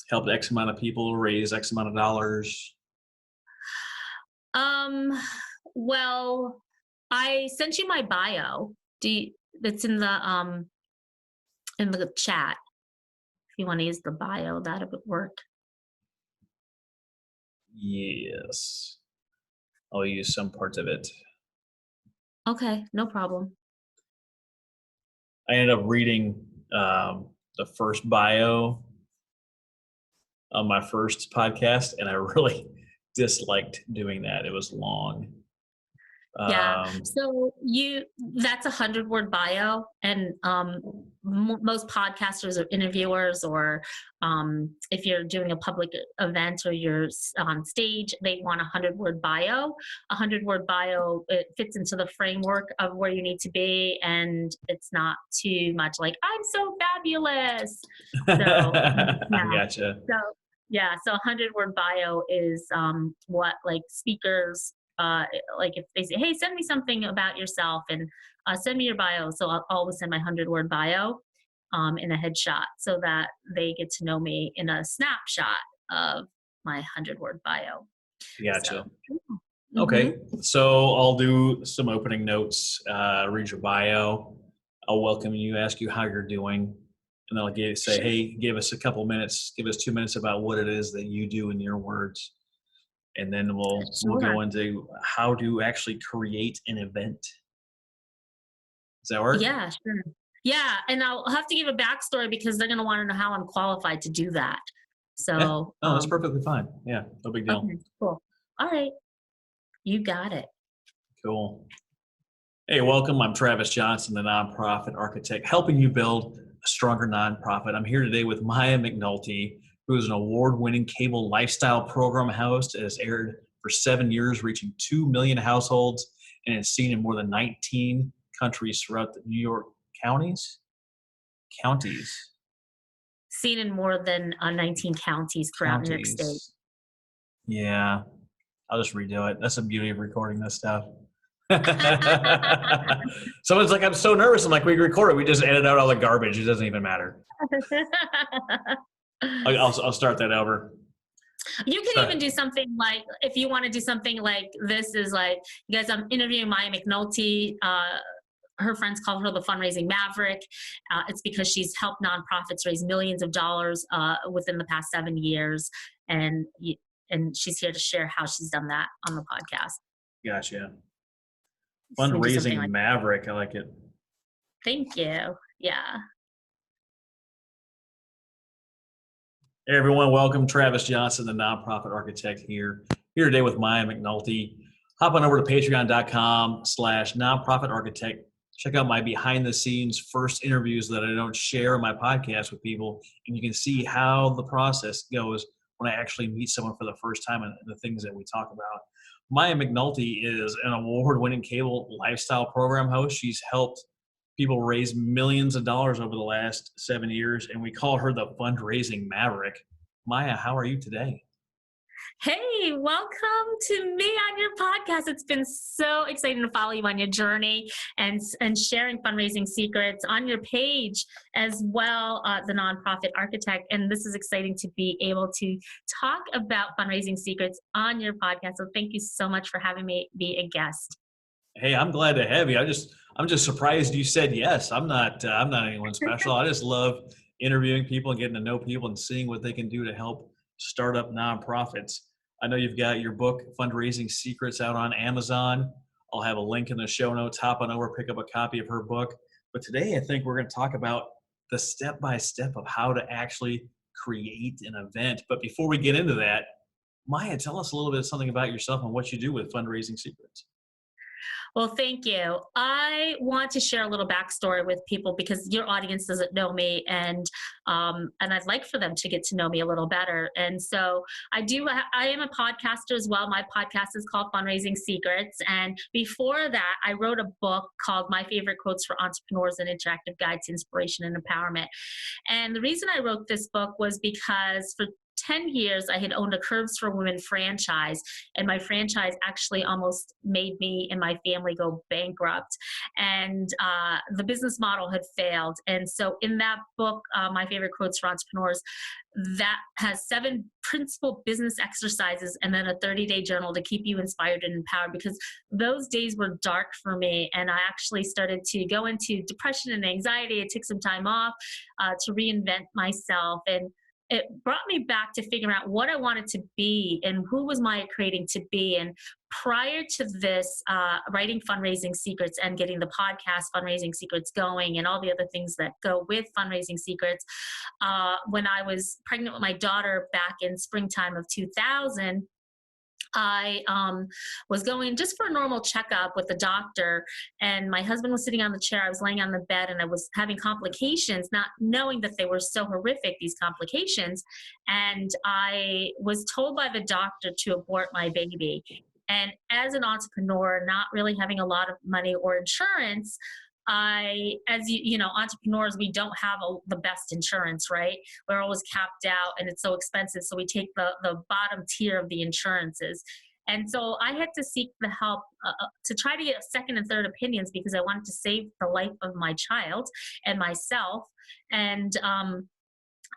Speaker 2: Helped X amount of people raise X amount of dollars.
Speaker 1: Well, I sent you my bio. That's in the chat. If you want to use the bio, that would work.
Speaker 2: Yes. I'll use some parts of it.
Speaker 1: Okay, no problem.
Speaker 2: I ended up reading the first bio on my first podcast, and I really disliked doing that. It was long.
Speaker 1: Yeah.
Speaker 2: Um,
Speaker 1: So that's a 100-word bio. And most podcasters or interviewers, or if you're doing a public event or you're on stage, they want a 100-word bio. A 100-word bio, it fits into the framework of where you need to be. And it's not too much like, I'm so fabulous. So,
Speaker 2: I
Speaker 1: yeah.
Speaker 2: gotcha.
Speaker 1: So, yeah. So a 100-word bio is what like speakers, like if they say, hey, send me something about yourself and send me your bio. So I'll always send my 100-word bio in a headshot so that they get to know me in a snapshot of my 100-word bio.
Speaker 2: Gotcha.
Speaker 1: So, mm-hmm.
Speaker 2: Okay, so I'll do some opening notes, read your bio. I'll welcome you, ask you how you're doing, and I'll say,
Speaker 1: Sure.
Speaker 2: hey, give us a couple minutes, give us 2 minutes about what it is that you do in your words, and then we'll
Speaker 1: Sure.
Speaker 2: go into how to actually create an event. Does that work?
Speaker 1: Yeah, sure. Yeah. And I'll have to give a backstory because they're going to want to know how I'm qualified to do that.
Speaker 2: Yeah.
Speaker 1: So,
Speaker 2: No, that's perfectly fine. Yeah, no big deal.
Speaker 1: okay, cool. All right. You got it.
Speaker 2: Cool. Hey, welcome. I'm Travis Johnson, the nonprofit architect, helping you build a stronger nonprofit. I'm here today with Maya McNulty, who is an award-winning cable lifestyle program host. It has aired for 7 years, reaching 2 million households, and is seen in more than 19 countries throughout the New York counties,
Speaker 1: Seen in more than 19 counties throughout New York State.
Speaker 2: counties. Yeah, I'll just redo it. That's the beauty of recording this stuff. Someone's like, I'm so nervous. I'm like, we record it. We just edit out all the garbage. It doesn't even matter. I'll start that over.
Speaker 1: You can
Speaker 2: Sorry.
Speaker 1: even do something like, if you want to do something like this is like, you guys, I'm interviewing Maya McNulty. Her friends call her the fundraising maverick. It's because she's helped nonprofits raise millions of dollars within the past 7 years. And, and she's here to share how she's done that on the podcast.
Speaker 2: Gotcha.
Speaker 1: So do something
Speaker 2: Fundraising
Speaker 1: like
Speaker 2: maverick. I like it.
Speaker 1: Thank you. Yeah.
Speaker 2: Hey, everyone. Welcome. Travis Johnson, the nonprofit architect here today with Maya McNulty. Hop on over to patreon.com/nonprofit architect. Check out my behind the scenes first interviews that I don't share on my podcast with people. And you can see how the process goes when I actually meet someone for the first time and the things that we talk about. Maya McNulty is an award-winning cable lifestyle program host. She's helped people raise millions of dollars over the last 7 years, and we call her the fundraising maverick. Maya, how are you today?
Speaker 1: Hey, welcome to me on your podcast. It's been so exciting to follow you on your journey and sharing fundraising secrets on your page as well, the nonprofit architect. And this is exciting to be able to talk about fundraising secrets on your podcast. So thank you so much for having me be a guest.
Speaker 2: Hey, I'm glad to have you. I'm just surprised you said yes. I'm not anyone special. I just love interviewing people and getting to know people and seeing what they can do to help start up nonprofits. I know you've got your book, Fundraising Secrets, out on Amazon. I'll have a link in the show notes. Hop on over, pick up a copy of her book. But today, I think we're going to talk about the step-by-step of how to actually create an event. But before we get into that, Maya, tell us a little bit something about yourself and what you do with Fundraising Secrets.
Speaker 1: Well, thank you. I want to share a little backstory with people because your audience doesn't know me, and I'd like for them to get to know me a little better. And so I am a podcaster as well. My podcast is called Fundraising Secrets, and before that, I wrote a book called My Favorite Quotes for Entrepreneurs: An Interactive Guide to Inspiration and Empowerment. And the reason I wrote this book was because for 10 years, I had owned a Curves for Women franchise, and my franchise actually almost made me and my family go bankrupt. And the business model had failed. And so in that book, My Favorite Quotes for Entrepreneurs, that has 7 principal business exercises and then a 30-day journal to keep you inspired and empowered, because those days were dark for me. And I actually started to go into depression and anxiety. I took some time off to reinvent myself. And it brought me back to figuring out what I wanted to be and who was Maya creating to be. And prior to this, writing Fundraising Secrets and getting the podcast Fundraising Secrets going and all the other things that go with Fundraising Secrets, when I was pregnant with my daughter back in springtime of 2000, I was going just for a normal checkup with the doctor, and my husband was sitting on the chair. I was laying on the bed, and I was having complications, not knowing that they were so horrific, these complications. And I was told by the doctor to abort my baby. And as an entrepreneur, not really having a lot of money or insurance, as entrepreneurs, we don't have the best insurance, right? We're always capped out and it's so expensive. So we take the bottom tier of the insurances. And so I had to seek the help to try to get second and third opinions because I wanted to save the life of my child and myself. And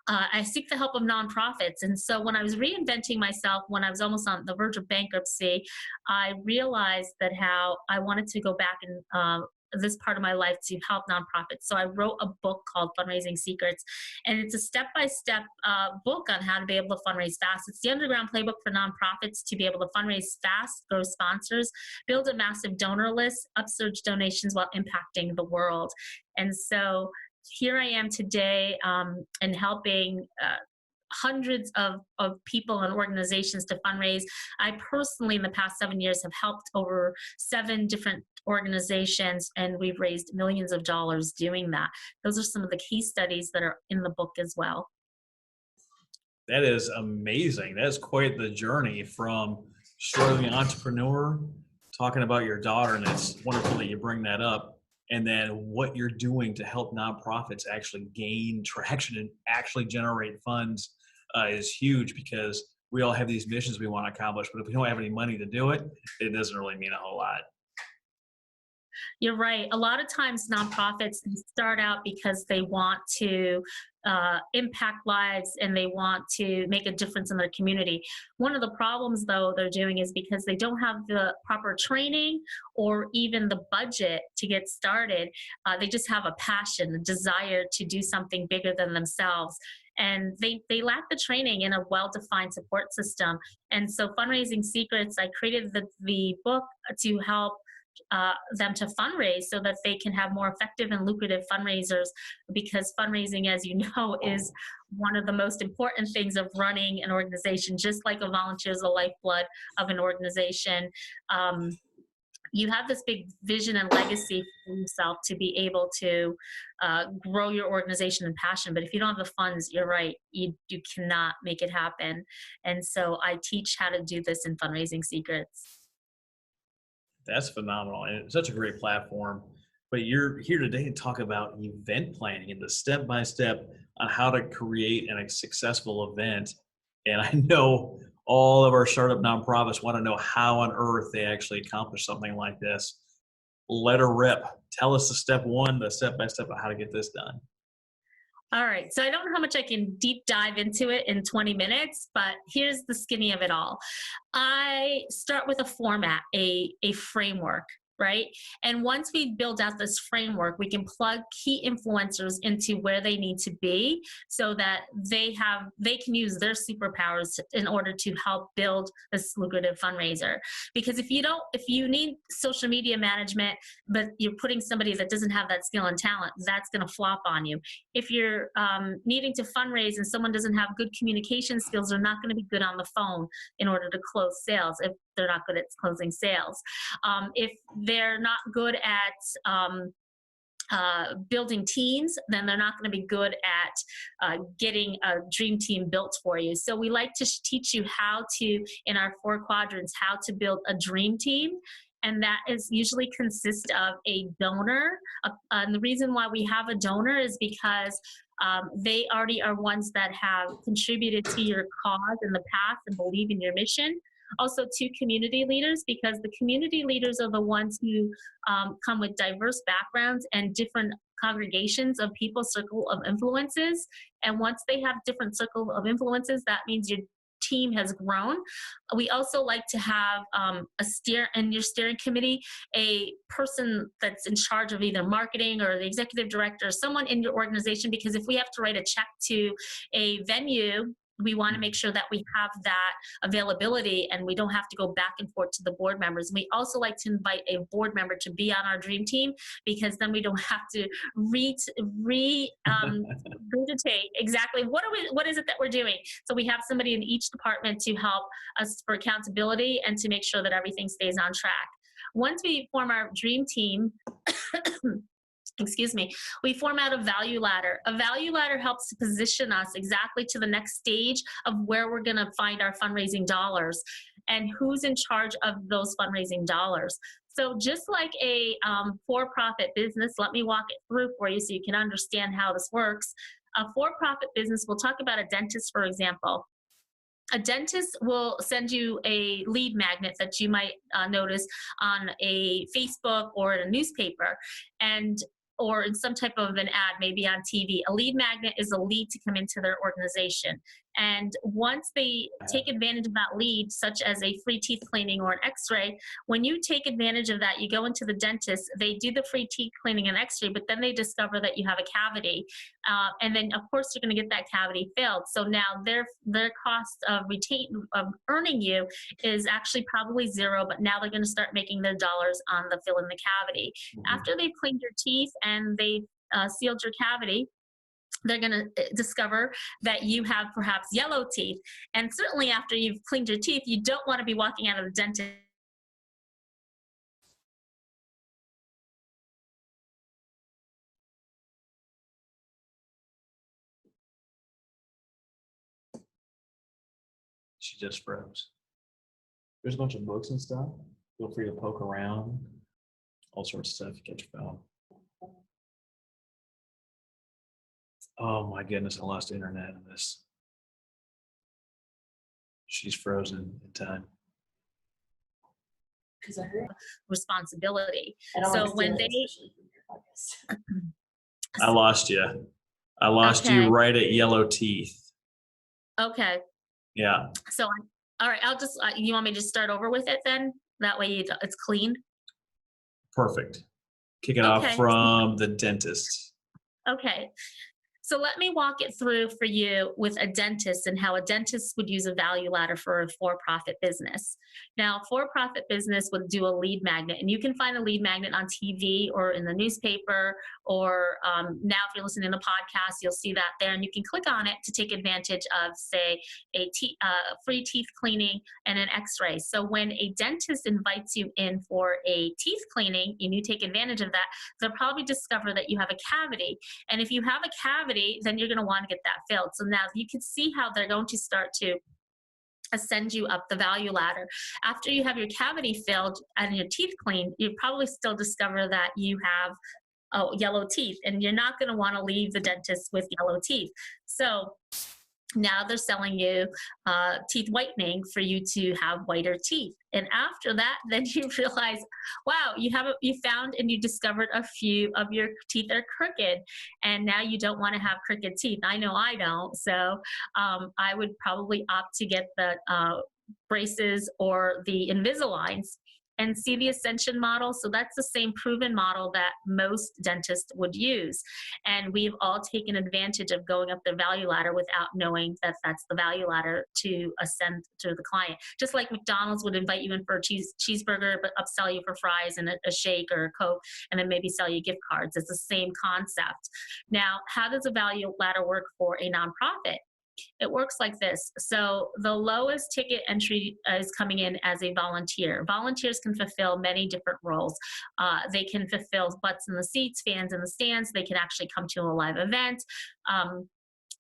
Speaker 1: I seek the help of nonprofits. And so when I was reinventing myself, when I was almost on the verge of bankruptcy, I realized that how I wanted to go back and this part of my life to help nonprofits. So I wrote a book called Fundraising Secrets, and it's a step-by-step book on how to be able to fundraise fast. It's the underground playbook for nonprofits to be able to fundraise fast, grow sponsors, build a massive donor list, upsurge donations while impacting the world. And so here I am today and helping hundreds of people and organizations to fundraise. I personally, in the past 7 years, have helped over 7 different organizations, and we've raised millions of dollars doing that. Those are some of the case studies that are in the book as well.
Speaker 2: That is amazing. That's quite the journey from struggling entrepreneur, talking about your daughter, and it's wonderful that you bring that up. And then what you're doing to help nonprofits actually gain traction and actually generate funds is huge, because we all have these missions we want to accomplish, but if we don't have any money to do it, it doesn't really mean a whole lot.
Speaker 1: You're right. A lot of times nonprofits, they start out because they want to impact lives and they want to make a difference in their community. One of the problems, though, they're doing is because they don't have the proper training or even the budget to get started. They just have a passion, a desire to do something bigger than themselves. And they lack the training in a well-defined support system. And so Fundraising Secrets, I created the book to help them to fundraise so that they can have more effective and lucrative fundraisers, because fundraising, as you know, is one of the most important things of running an organization. Just like a volunteer is the lifeblood of an organization, you have this big vision and legacy for yourself to be able to grow your organization and passion. But if you don't have the funds, you're right, you cannot make it happen. And so I teach how to do this in Fundraising Secrets.
Speaker 2: That's phenomenal, and it's such a great platform. But you're here today to talk about event planning and the step-by-step on how to create a successful event. And I know all of our startup nonprofits want to know how on earth they actually accomplish something like this. Let her rip. Tell us the step one, the step-by-step of how to get this done.
Speaker 1: All right. So I don't know how much I can deep dive into it in 20 minutes, but here's the skinny of it all. I start with a format, a framework, right? And once we build out this framework, we can plug key influencers into where they need to be so that they can use their superpowers in order to help build this lucrative fundraiser. Because if you need social media management, but you're putting somebody that doesn't have that skill and talent, that's going to flop on you. If you're needing to fundraise and someone doesn't have good communication skills, they're not going to be good on the phone in order to close sales if they're not good at closing sales. If they're not good at building teams, then they're not going to be good at getting a dream team built for you. So we like to teach you how to, in our 4 quadrants, how to build a dream team. And that is usually consists of a donor. And the reason why we have a donor is because they already are ones that have contributed to your cause in the past and believe in your mission. Also 2 community leaders, because the community leaders are the ones who come with diverse backgrounds and different congregations of people, circle of influences. And once they have different circle of influences, that means your team has grown. We also like to have in your steering committee, a person that's in charge of either marketing or the executive director, or someone in your organization, because if we have to write a check to a venue, We want to make sure that we have that availability and we don't have to go back and forth to the board members. We also like to invite a board member to be on our dream team, because then we don't have to regurgitate exactly what is it that we're doing. So we have somebody in each department to help us for accountability and to make sure that everything stays on track. Once we form our dream team, excuse me, we form out a value ladder. A value ladder helps to position us exactly to the next stage of where we're going to find our fundraising dollars and who's in charge of those fundraising dollars. So just like a for-profit business, let me walk it through for you so you can understand how this works. A for-profit business, we'll talk about a dentist, for example. A dentist will send you a lead magnet that you might notice on a Facebook or in a newspaper, or in some type of an ad, maybe on TV. A lead magnet is a lead to come into their organization. And once they take advantage of that lead, such as a free teeth cleaning or an x-ray, when you take advantage of that, you go into the dentist, they do the free teeth cleaning and x-ray, but then they discover that you have a cavity. And then of course you're gonna get that cavity filled. So now their cost of earning you is actually probably zero, but now they're gonna start making their dollars on the fill in the cavity. Mm-hmm. After they've cleaned your teeth and they've sealed your cavity, they're going to discover that you have perhaps yellow teeth. And certainly after you've cleaned your teeth, you don't want to be walking out of the dentist.
Speaker 2: She just froze. There's a bunch of books and stuff. Feel free to poke around. All sorts of stuff. You catch your phone. Oh my goodness, I lost internet in this. She's frozen in time.
Speaker 1: Because I heard responsibility. So when they,
Speaker 2: I lost you. I lost you right at yellow teeth.
Speaker 1: Okay.
Speaker 2: Yeah.
Speaker 1: So, all right, I'll just, you want me to just start over with it then? That way it's clean.
Speaker 2: Perfect. Kick it off from the dentist.
Speaker 1: Okay. So let me walk it through for you with a dentist and how a dentist would use a value ladder for a for-profit business. Now, a for-profit business would do a lead magnet, and you can find a lead magnet on TV or in the newspaper, or now if you're listening to the podcast, you'll see that there, and you can click on it to take advantage of, say, a free teeth cleaning and an x-ray. So when a dentist invites you in for a teeth cleaning and you take advantage of that, they'll probably discover that you have a cavity. And if you have a cavity, then you're going to want to get that filled. So now you can see how they're going to start to ascend you up the value ladder. After you have your cavity filled and your teeth cleaned, you probably still discover that you have yellow teeth, and you're not going to want to leave the dentist with yellow teeth. So now they're selling you teeth whitening for you to have whiter teeth. And after that, then you realize, wow, you found and you discovered a few of your teeth are crooked, and now you don't want to have crooked teeth. I know I don't. So I would probably opt to get the braces or the Invisaligns and see the ascension model. So that's the same proven model that most dentists would use. And we've all taken advantage of going up the value ladder without knowing that that's the value ladder to ascend to the client. Just like McDonald's would invite you in for a cheeseburger, but upsell you for fries and a shake or a Coke, and then maybe sell you gift cards. It's the same concept. Now, how does a value ladder work for a nonprofit? It works like this. So the lowest ticket entry is coming in as a volunteer. Volunteers can fulfill many different roles. They can fulfill butts in the seats, fans in the stands. They can actually come to a live event.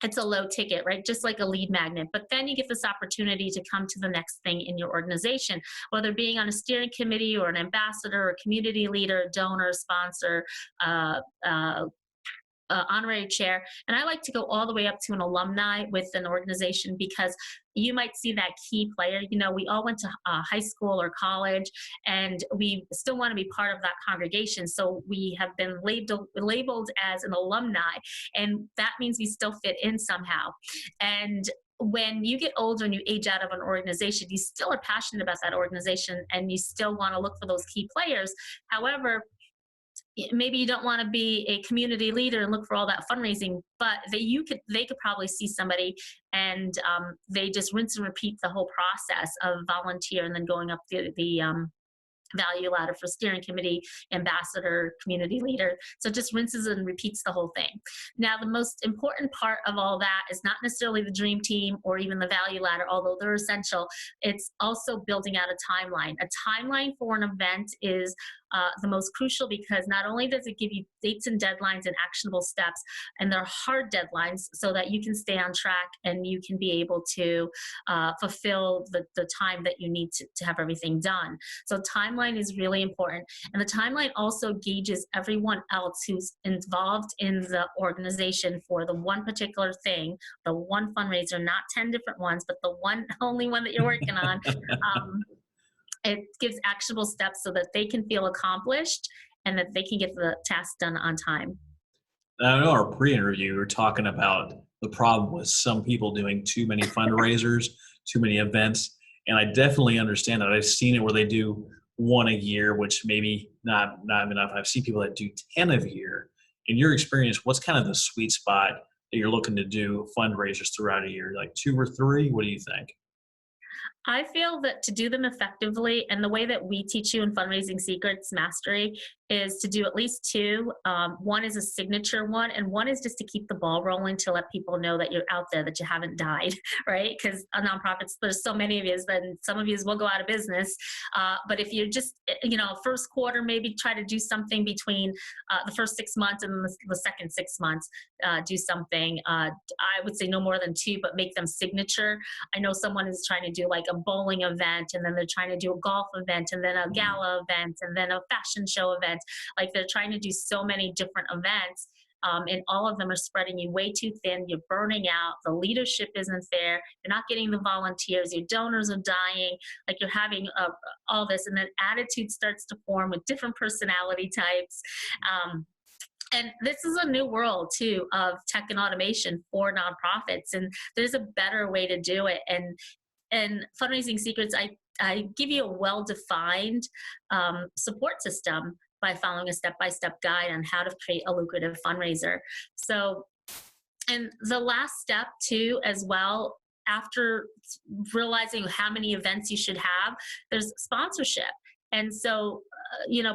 Speaker 1: It's a low ticket, right? Just like a lead magnet. But then you get this opportunity to come to the next thing in your organization, whether being on a steering committee or an ambassador or community leader, donor, sponsor, honorary chair. And I like to go all the way up to an alumni with an organization, because you might see that key player. You know, we all went to high school or college, and we still want to be part of that congregation. So we have been labeled as an alumni, and that means we still fit in somehow. And when you get older and you age out of an organization, you still are passionate about that organization, and you still want to look for those key players. However, maybe you don't want to be a community leader and look for all that fundraising, but they could probably see somebody, and they just rinse and repeat the whole process of volunteer and then going up the value ladder for steering committee, ambassador, community leader. So it just rinses and repeats the whole thing. Now, the most important part of all that is not necessarily the dream team or even the value ladder, although they're essential. It's also building out a timeline. A timeline for an event is the most crucial, because not only does it give you dates and deadlines and actionable steps, and they're hard deadlines so that you can stay on track and you can be able to fulfill the time that you need to have everything done. So timeline is really important. And the timeline also gauges everyone else who's involved in the organization for the one particular thing, the one fundraiser, not 10 different ones, but the one, only one that you're working on. It gives actionable steps so that they can feel accomplished and that they can get the task done on time.
Speaker 2: I know our pre-interview, we were talking about the problem with some people doing too many fundraisers, too many events. And I definitely understand that. I've seen it where they do one a year, which maybe not enough. I've seen people that do 10 a year. In your experience, what's kind of the sweet spot that you're looking to do fundraisers throughout a year? Like 2 or 3? What do you think?
Speaker 1: I feel that to do them effectively, and the way that we teach you in Fundraising Secrets Mastery, is to do at least 2. One is a signature one, and one is just to keep the ball rolling, to let people know that you're out there, that you haven't died, right? Because nonprofits, there's so many of you, then some of you will go out of business. But if you just, first quarter, maybe try to do something between the first 6 months and the second 6 months, do something. I would say no more than 2, but make them signature. I know someone is trying to do like a bowling event, and then they're trying to do a golf event, and then a gala event, and then a fashion show event. Like, they're trying to do so many different events, and all of them are spreading you way too thin. You're burning out. The leadership isn't there. You're not getting the volunteers. Your donors are dying. Like, you're having all this, and then attitude starts to form with different personality types. And this is a new world too of tech and automation for nonprofits, and there's a better way to do it. And Fundraising Secrets, I give you a well-defined support system by following a step-by-step guide on how to create a lucrative fundraiser. So, and the last step too, as well, after realizing how many events you should have, there's sponsorship. And so,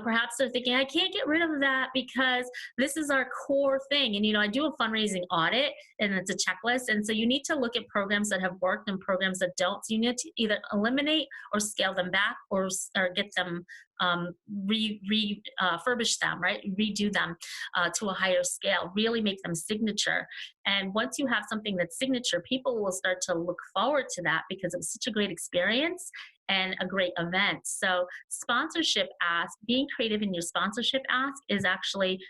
Speaker 1: perhaps they're thinking, I can't get rid of that because this is our core thing. And, I do a fundraising audit, and it's a checklist. And so you need to look at programs that have worked and programs that don't. So you need to either eliminate or scale them back, or get them, refurbish them, right? Redo them to a higher scale, really make them signature. And once you have something that's signature, people will start to look forward to that because it was such a great experience and a great event. So sponsorship ask, being creative in your sponsorship ask, is actually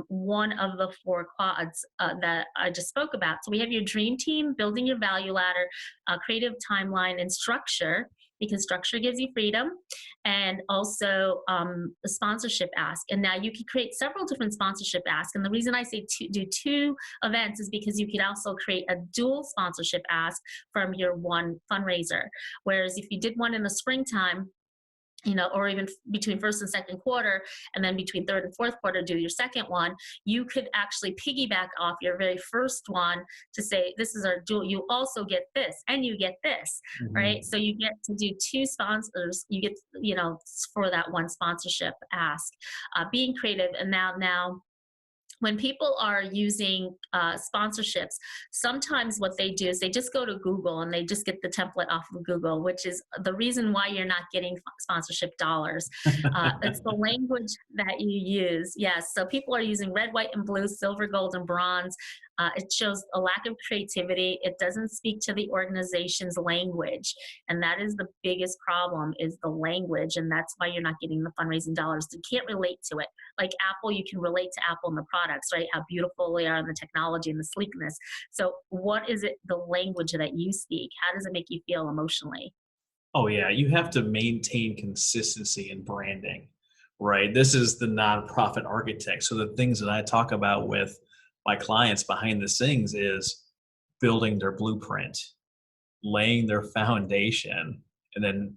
Speaker 1: one of the 4 quads that I just spoke about. So we have your dream team, building your value ladder, creative timeline, and structure, because structure gives you freedom, and also the sponsorship ask. And now you can create several different sponsorship asks. And the reason I say do 2 events is because you can also create a dual sponsorship ask from your one fundraiser. Whereas if you did one in the springtime, or even between first and second quarter, and then between third and fourth quarter, do your second one, you could actually piggyback off your very first one to say, this is our dual, you also get this, and you get this, right? So you get to do 2 sponsors, you get, for that one sponsorship ask, being creative. And now, when people are using sponsorships, sometimes what they do is they just go to Google and they just get the template off of Google, which is the reason why you're not getting sponsorship dollars. It's the language that you use. Yes, so people are using red, white, and blue, silver, gold, and bronze. It shows a lack of creativity. It doesn't speak to the organization's language. And that is the biggest problem, is the language. And that's why you're not getting the fundraising dollars. You can't relate to it. Like Apple, you can relate to Apple and the products, right? How beautiful they are, and the technology and the sleekness. So what is it, the language that you speak? How does it make you feel emotionally?
Speaker 2: Oh yeah, you have to maintain consistency in branding, right? This is the nonprofit architect. So the things that I talk about with my clients behind the scenes is building their blueprint, laying their foundation, and then,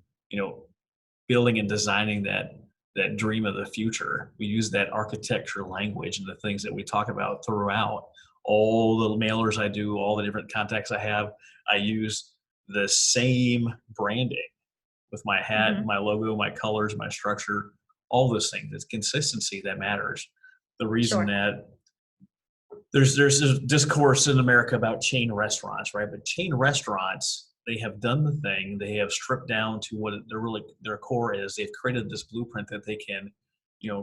Speaker 2: building and designing that that dream of the future. We use that architecture language and the things that we talk about throughout. All the mailers I do, all the different contacts I have, I use the same branding with my hat,
Speaker 1: Mm-hmm.
Speaker 2: my logo, my colors, my structure, all those things. It's consistency that matters. The reason
Speaker 1: Sure.
Speaker 2: that there's this discourse in America about chain restaurants, right? But chain restaurants, they have done the thing. They have stripped down to what their core is. They've created this blueprint that they can,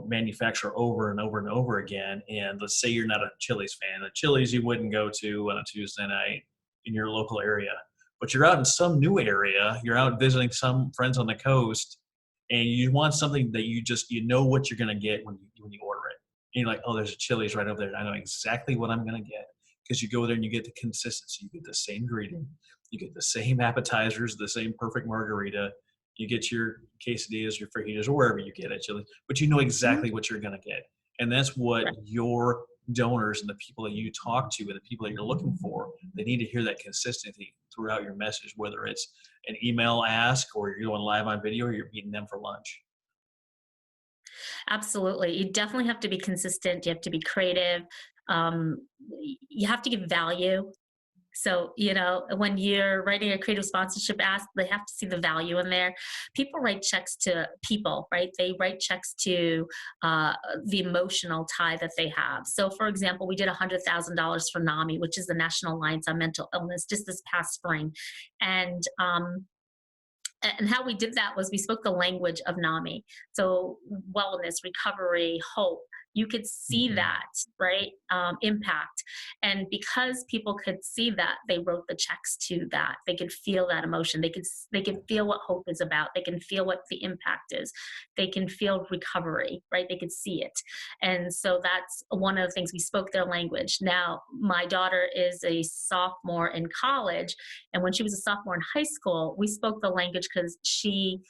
Speaker 2: manufacture over and over and over again. And let's say you're not a Chili's fan. A Chili's you wouldn't go to on a Tuesday night in your local area, but you're out in some new area. You're out visiting some friends on the coast, and you want something that you know what you're going to get when you order it. And you're like, oh, there's a Chili's right over there. I know exactly what I'm going to get, because you go there and you get the consistency. You get the same ingredient. You get the same appetizers, the same perfect margarita. You get your quesadillas, your fajitas, or wherever you get it, Chili's, but you know
Speaker 1: Mm-hmm.
Speaker 2: exactly what you're going to get. And that's what
Speaker 1: Right.
Speaker 2: your donors and the people that you talk to and the people that you're looking for, they need to hear that consistency throughout your message, whether it's an email ask or you're going live on video or you're meeting them for lunch.
Speaker 1: Absolutely. You definitely have to be consistent. You have to be creative. Um, you have to give value. So, when you're writing a creative sponsorship ask, they have to see the value in there. People write checks to people, right? They write checks to the emotional tie that they have. So, for example, we did $100,000 for NAMI, which is the National Alliance on Mental Illness, just this past spring. And how we did that was we spoke the language of NAMI. So wellness, recovery, hope. You could see
Speaker 2: Mhm.
Speaker 1: that, right? Impact. And because people could see that, they wrote the checks to that. They could feel that emotion. They can feel what hope is about. They can feel what the impact is. They can feel recovery, right? They could see it. And so that's one of the things, we spoke their language. Now, my daughter is a sophomore in college, and when she was a sophomore in high school, we spoke the language because she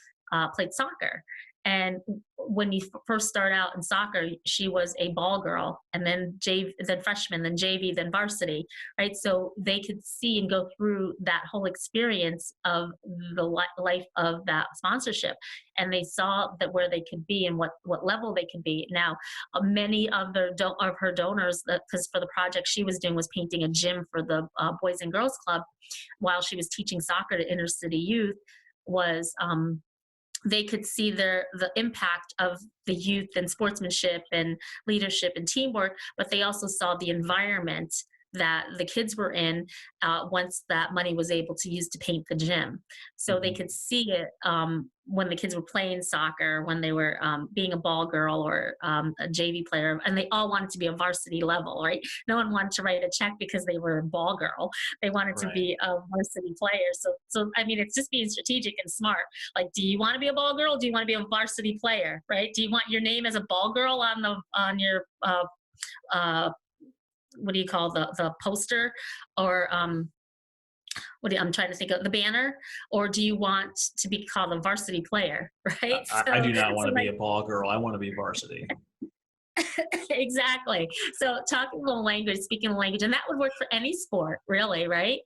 Speaker 1: played soccer. And when you first start out in soccer, she was a ball girl, and then then freshman, then JV, then varsity, right? So they could see and go through that whole experience of the life of that sponsorship, and they saw that where they could be and what level they could be. Now, many of her donors, because for the project she was doing was painting a gym for the Boys and Girls Club, while she was teaching soccer to inner city youth, was they could see the impact of the youth and sportsmanship and leadership and teamwork, but they also saw the environment that the kids were in once that money was able to use to paint the gym. So they
Speaker 2: Mhm.
Speaker 1: could see it when the kids were playing soccer, when they were being a ball girl or a JV player, and they all wanted to be a varsity level, right? No one wanted to write a check because they were a ball girl. They wanted to
Speaker 2: Right.
Speaker 1: be a varsity player. So I mean, it's just being strategic and smart. Like, do you want to be a ball girl? Or do you want to be a varsity player, right? Do you want your name as a ball girl on your uh, what do you call the poster, or I'm trying to think of the banner, or do you want to be called a varsity player, right?
Speaker 2: I
Speaker 1: So
Speaker 2: do not want
Speaker 1: so
Speaker 2: to be
Speaker 1: like
Speaker 2: a ball girl. I want to be varsity.
Speaker 1: exactly. So talking the language, speaking the language, and that would work for any sport, really, right?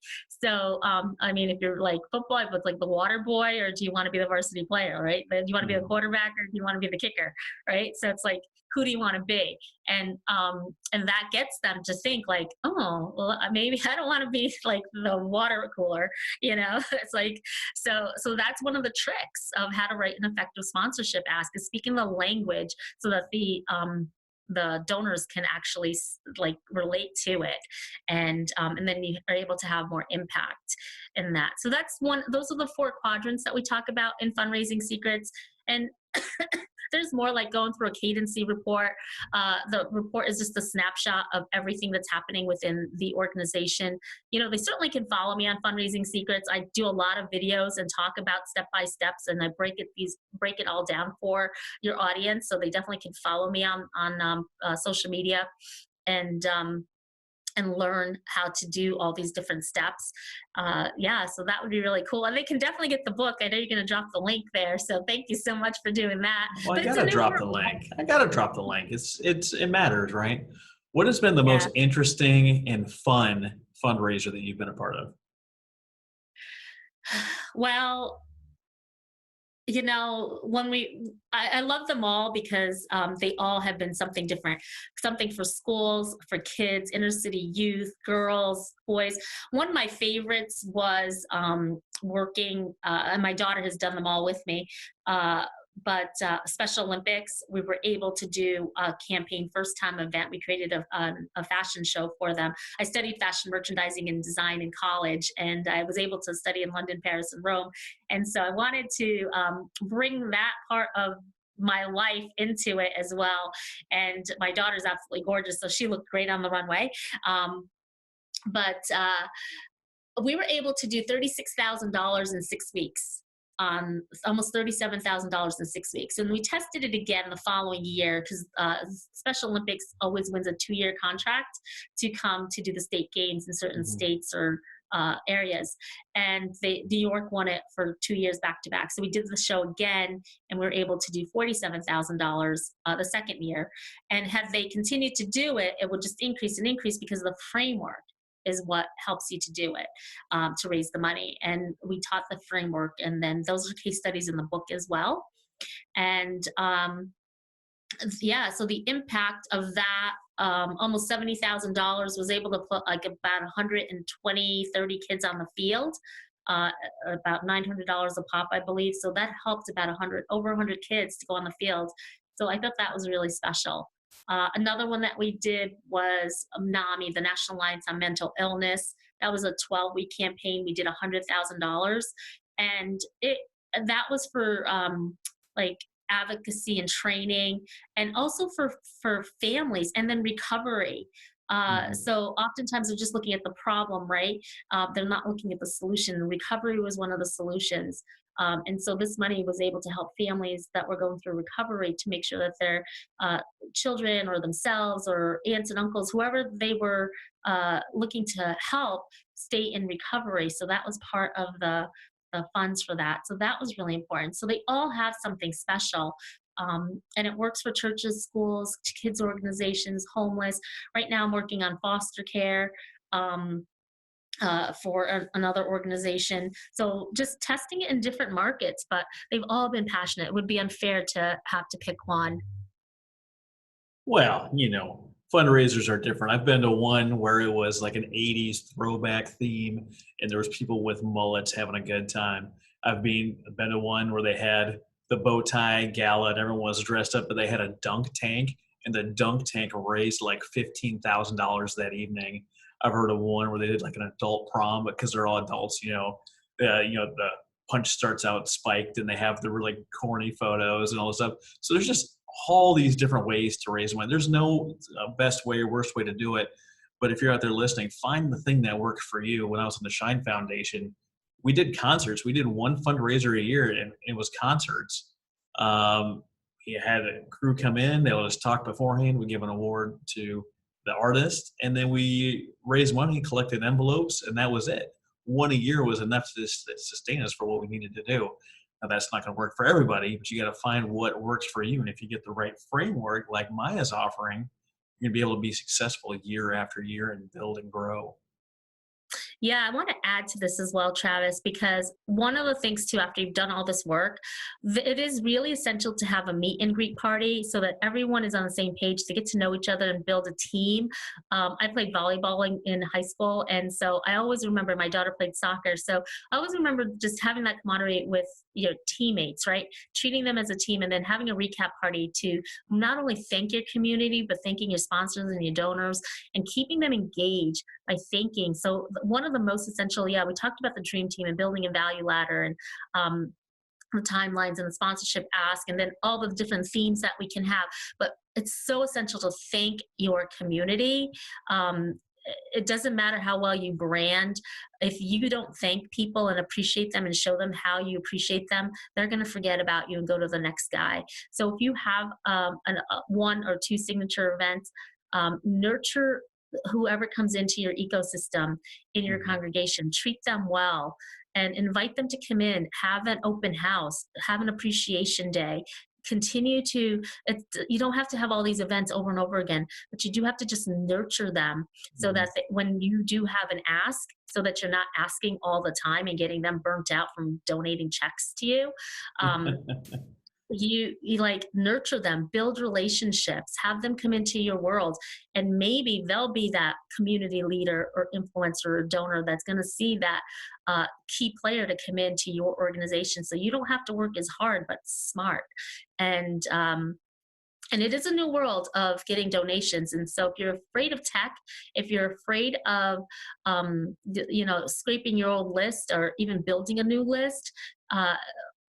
Speaker 1: So, I mean, if you're like football, if it's like the water boy, or do you want to be the varsity player, right? Do you want to be the
Speaker 2: Mhm.
Speaker 1: quarterback, or do you want to be the kicker, right? So it's like, who do you want to be? And that gets them to think like, oh, well, maybe I don't want to be like the water cooler, you know? It's like, so that's one of the tricks of how to write an effective sponsorship ask, is speaking the language so that the donors can actually like relate to it, and then you are able to have more impact in that. So that's one, those are the four quadrants that we talk about in Fundraising Secrets. And there's more, like going through a cadency report. The report is just a snapshot of everything that's happening within the organization. They certainly can follow me on Fundraising Secrets. I do a lot of videos and talk about step by steps, and I break it all down for your audience. So they definitely can follow me on social media, and learn how to do all these different steps. Yeah, so that would be really cool. And they can definitely get the book. I know you're going to drop the link there, so thank you so much for doing that.
Speaker 2: Well, I
Speaker 1: But it's a
Speaker 2: gotta
Speaker 1: new
Speaker 2: drop the
Speaker 1: world.
Speaker 2: link. I gotta drop the link. It matters, right? What has been the
Speaker 1: Yeah.
Speaker 2: most interesting and fun fundraiser that you've been a part of?
Speaker 1: Well, You know, I love them all because they all have been something different, something for schools, for kids, inner city youth, girls, boys. One of my favorites was working, and my daughter has done them all with me. But Special Olympics, we were able to do a campaign first time event. We created a fashion show for them. I studied fashion merchandising and design in college, and I was able to study in London, Paris, and Rome. And so I wanted to bring that part of my life into it as well. And my daughter's absolutely gorgeous, so she looked great on the runway. Um, but we were able to do $36,000 in 6 weeks, almost $37,000 in 6 weeks. And we tested it again the following year because Special Olympics always wins a 2-year contract to come to do the state games in certain states or areas. And New York won it for 2 years back to back. So we did the show again, and we were able to do $47,000 the second year. And had they continued to do it, it would just increase and increase because the framework is what helps you to do it, to raise the money. And we taught the framework, and then those are case studies in the book as well. And yeah, so the impact of that, almost $70,000, was able to put like about 120, 30 kids on the field, about $900 a pop, I believe. So that helped about over 100 kids to go on the field. So I thought that was really special. Another one that we did was NAMI, the National Alliance on Mental Illness. That was a 12-week campaign. We did $100,000, and that was for like advocacy and training, and also for families, and then recovery. So oftentimes they're just looking at the problem, right? They're not looking at the solution. Recovery was one of the solutions. And so this money was able to help families that were going through recovery to make sure that their children or themselves or aunts and uncles, whoever they were looking to help, stay in recovery. So that was part of the funds for that. So that was really important. So they all have something special. And it works for churches, schools, kids organizations, homeless. Right now I'm working on foster care. For another organization. So just testing it in different markets, but they've all been passionate. It would be unfair to have to pick one.
Speaker 2: Well, fundraisers are different. I've been to one where it was like an 80s throwback theme, and there was people with mullets having a good time. I've been to one where they had the bow tie gala and everyone was dressed up, but they had a dunk tank, and the dunk tank raised like $15,000 that evening. I've heard of one where they did like an adult prom, but because they're all adults, the punch starts out spiked, and they have the really corny photos and all this stuff. So there's just all these different ways to raise money. There's no best way or worst way to do it. But if you're out there listening, find the thing that works for you. When I was in the Shine Foundation, we did concerts. We did one fundraiser a year, and it was concerts. You had a crew come in. They let us talk beforehand. We give an award to the artist, and then we raised money, collected envelopes, and that was it. One a year was enough to sustain us for what we needed to do. Now, that's not going to work for everybody, but you got to find what works for you. And if you get the right framework like Maya's offering, you're going to be able to be successful year after year and build and grow.
Speaker 1: Yeah, I want to add to this as well, Travis, because one of the things too, after you've done all this work, it is really essential to have a meet and greet party so that everyone is on the same page to get to know each other and build a team. I played volleyball in high school, and so I always remember my daughter played soccer. So I always remember just having that camaraderie with your teammates, right? Treating them as a team, and then having a recap party to not only thank your community, but thanking your sponsors and your donors, and keeping them engaged by thinking. So one of the most essential, yeah, we talked about the dream team and building a value ladder, and the timelines and the sponsorship ask, and then all the different themes that we can have. But it's so essential to thank your community. It doesn't matter how well you brand. If you don't thank people and appreciate them and show them how you appreciate them, they're going to forget about you and go to the next guy. So if you have one or two signature events, nurture whoever comes into your ecosystem in your congregation. Treat them well and invite them to come in, have an open house, have an appreciation day, continue to, you don't have to have all these events over and over again, but you do have to just nurture them so that when you do have an ask, so that you're not asking all the time and getting them burnt out from donating checks to you. You like nurture them, build relationships, have them come into your world, and maybe they'll be that community leader or influencer or donor that's going to see that key player to come into your organization, so you don't have to work as hard but smart. And it is a new world of getting donations. And so if you're afraid of tech, if you're afraid of scraping your old list or even building a new list,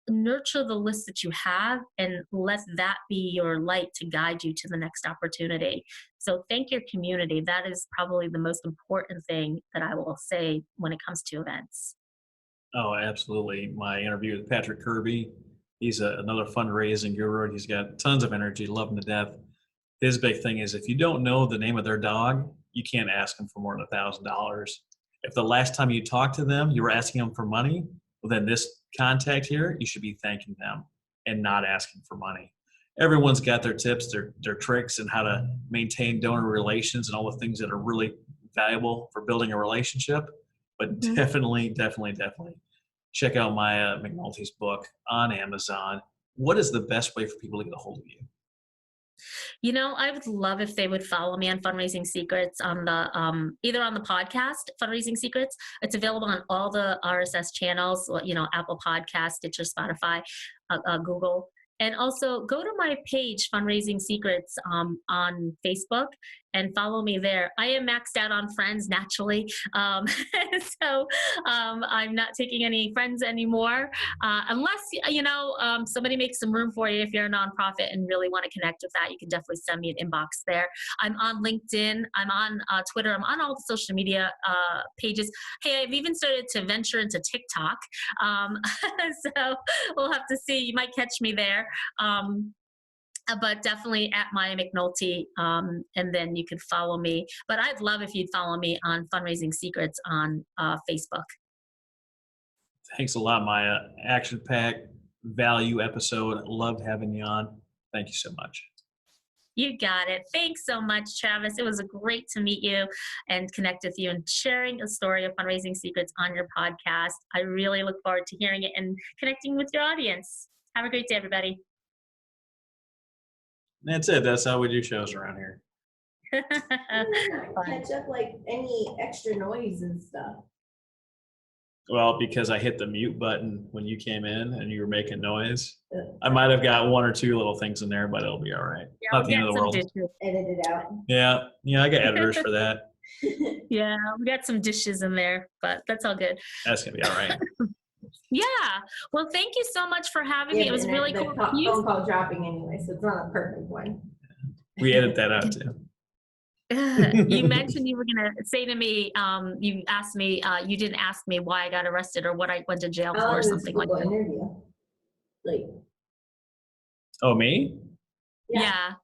Speaker 1: nurture the list that you have and let that be your light to guide you to the next opportunity. So thank your community. That is probably the most important thing that I will say when it comes to events.
Speaker 2: Oh, absolutely. My interview with Patrick Kirby, he's another fundraising guru. He's got tons of energy, love him to death. His big thing is if you don't know the name of their dog, you can't ask them for more than $1,000. If the last time you talked to them, you were asking them for money, well, then this contact here, you should be thanking them and not asking for money. Everyone's got their tips, their tricks, and how to maintain donor relations and all the things that are really valuable for building a relationship. But definitely check out Maya McNulty's book on Amazon. What is the best way for people to get a hold of you?
Speaker 1: I would love if they would follow me on Fundraising Secrets on the either on the podcast, Fundraising Secrets. It's available on all the RSS channels, Apple Podcasts, Stitcher, Spotify, Google. And also go to my page, Fundraising Secrets, on Facebook, and follow me there. I am maxed out on friends naturally. So I'm not taking any friends anymore, unless, somebody makes some room for you. If you're a nonprofit and really want to connect with that, you can definitely send me an inbox there. I'm on LinkedIn. I'm on Twitter. I'm on all the social media pages. Hey, I've even started to venture into TikTok. So we'll have to see. You might catch me there. But definitely at Maya McNulty, and then you could follow me. But I'd love if you'd follow me on Fundraising Secrets on Facebook.
Speaker 2: Thanks a lot, Maya. Action-packed value episode. Loved having you on. Thank you so much.
Speaker 1: You got it. Thanks so much, Travis. It was great to meet you and connect with you and sharing a story of Fundraising Secrets on your podcast. I really look forward to hearing it and connecting with your audience. Have a great day, everybody.
Speaker 2: That's it. That's how we do shows around here.
Speaker 3: Catch up like any extra noise and stuff.
Speaker 2: Well, because I hit the mute button when you came in and you were making noise. I might have got one or two little things in there, but it'll be all right.
Speaker 1: Yeah,
Speaker 2: not the end of the world.
Speaker 3: Edit it out.
Speaker 2: Yeah, I got editors for that.
Speaker 1: Yeah, we got some dishes in there, but that's all good.
Speaker 2: That's going to be all right.
Speaker 1: Yeah. Well, thank you so much for having me. It was really cool.
Speaker 3: Phone call dropping anyway, so it's not a perfect one.
Speaker 2: We edit that out too.
Speaker 1: You mentioned you were going to say to me, you asked me, you didn't ask me why I got arrested or what I went to jail for or something like that.
Speaker 3: Interview.
Speaker 2: Oh, me?
Speaker 1: Yeah.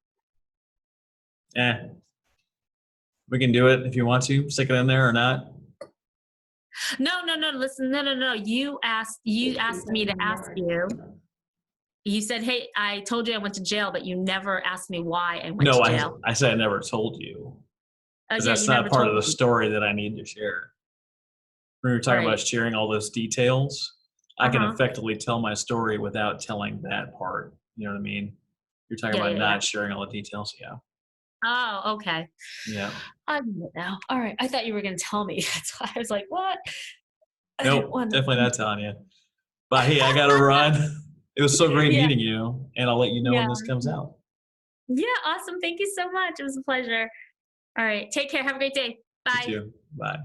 Speaker 2: We can do it if you want to. Stick it in there or not.
Speaker 1: No. Listen, no. You asked me to ask you. You said, hey, I told you I went to jail, but you never asked me why I went to jail.
Speaker 2: I said I never told you. Because
Speaker 1: yeah,
Speaker 2: that's not part of the story that I need to share. When we were talking about sharing all those details, I can effectively tell my story without telling that part. You know what I mean? You're talking about not sharing all the details. Yeah.
Speaker 1: Oh, okay.
Speaker 2: Yeah.
Speaker 1: I know now. All right. I thought you were going to tell me. That's why I was like, what?
Speaker 2: Nope, definitely not telling you. But hey, I got to run. It was so great meeting you, and I'll let you know when this comes out.
Speaker 1: Yeah, awesome. Thank you so much. It was a pleasure. All right. Take care. Have a great day. Bye.
Speaker 2: You too. Bye.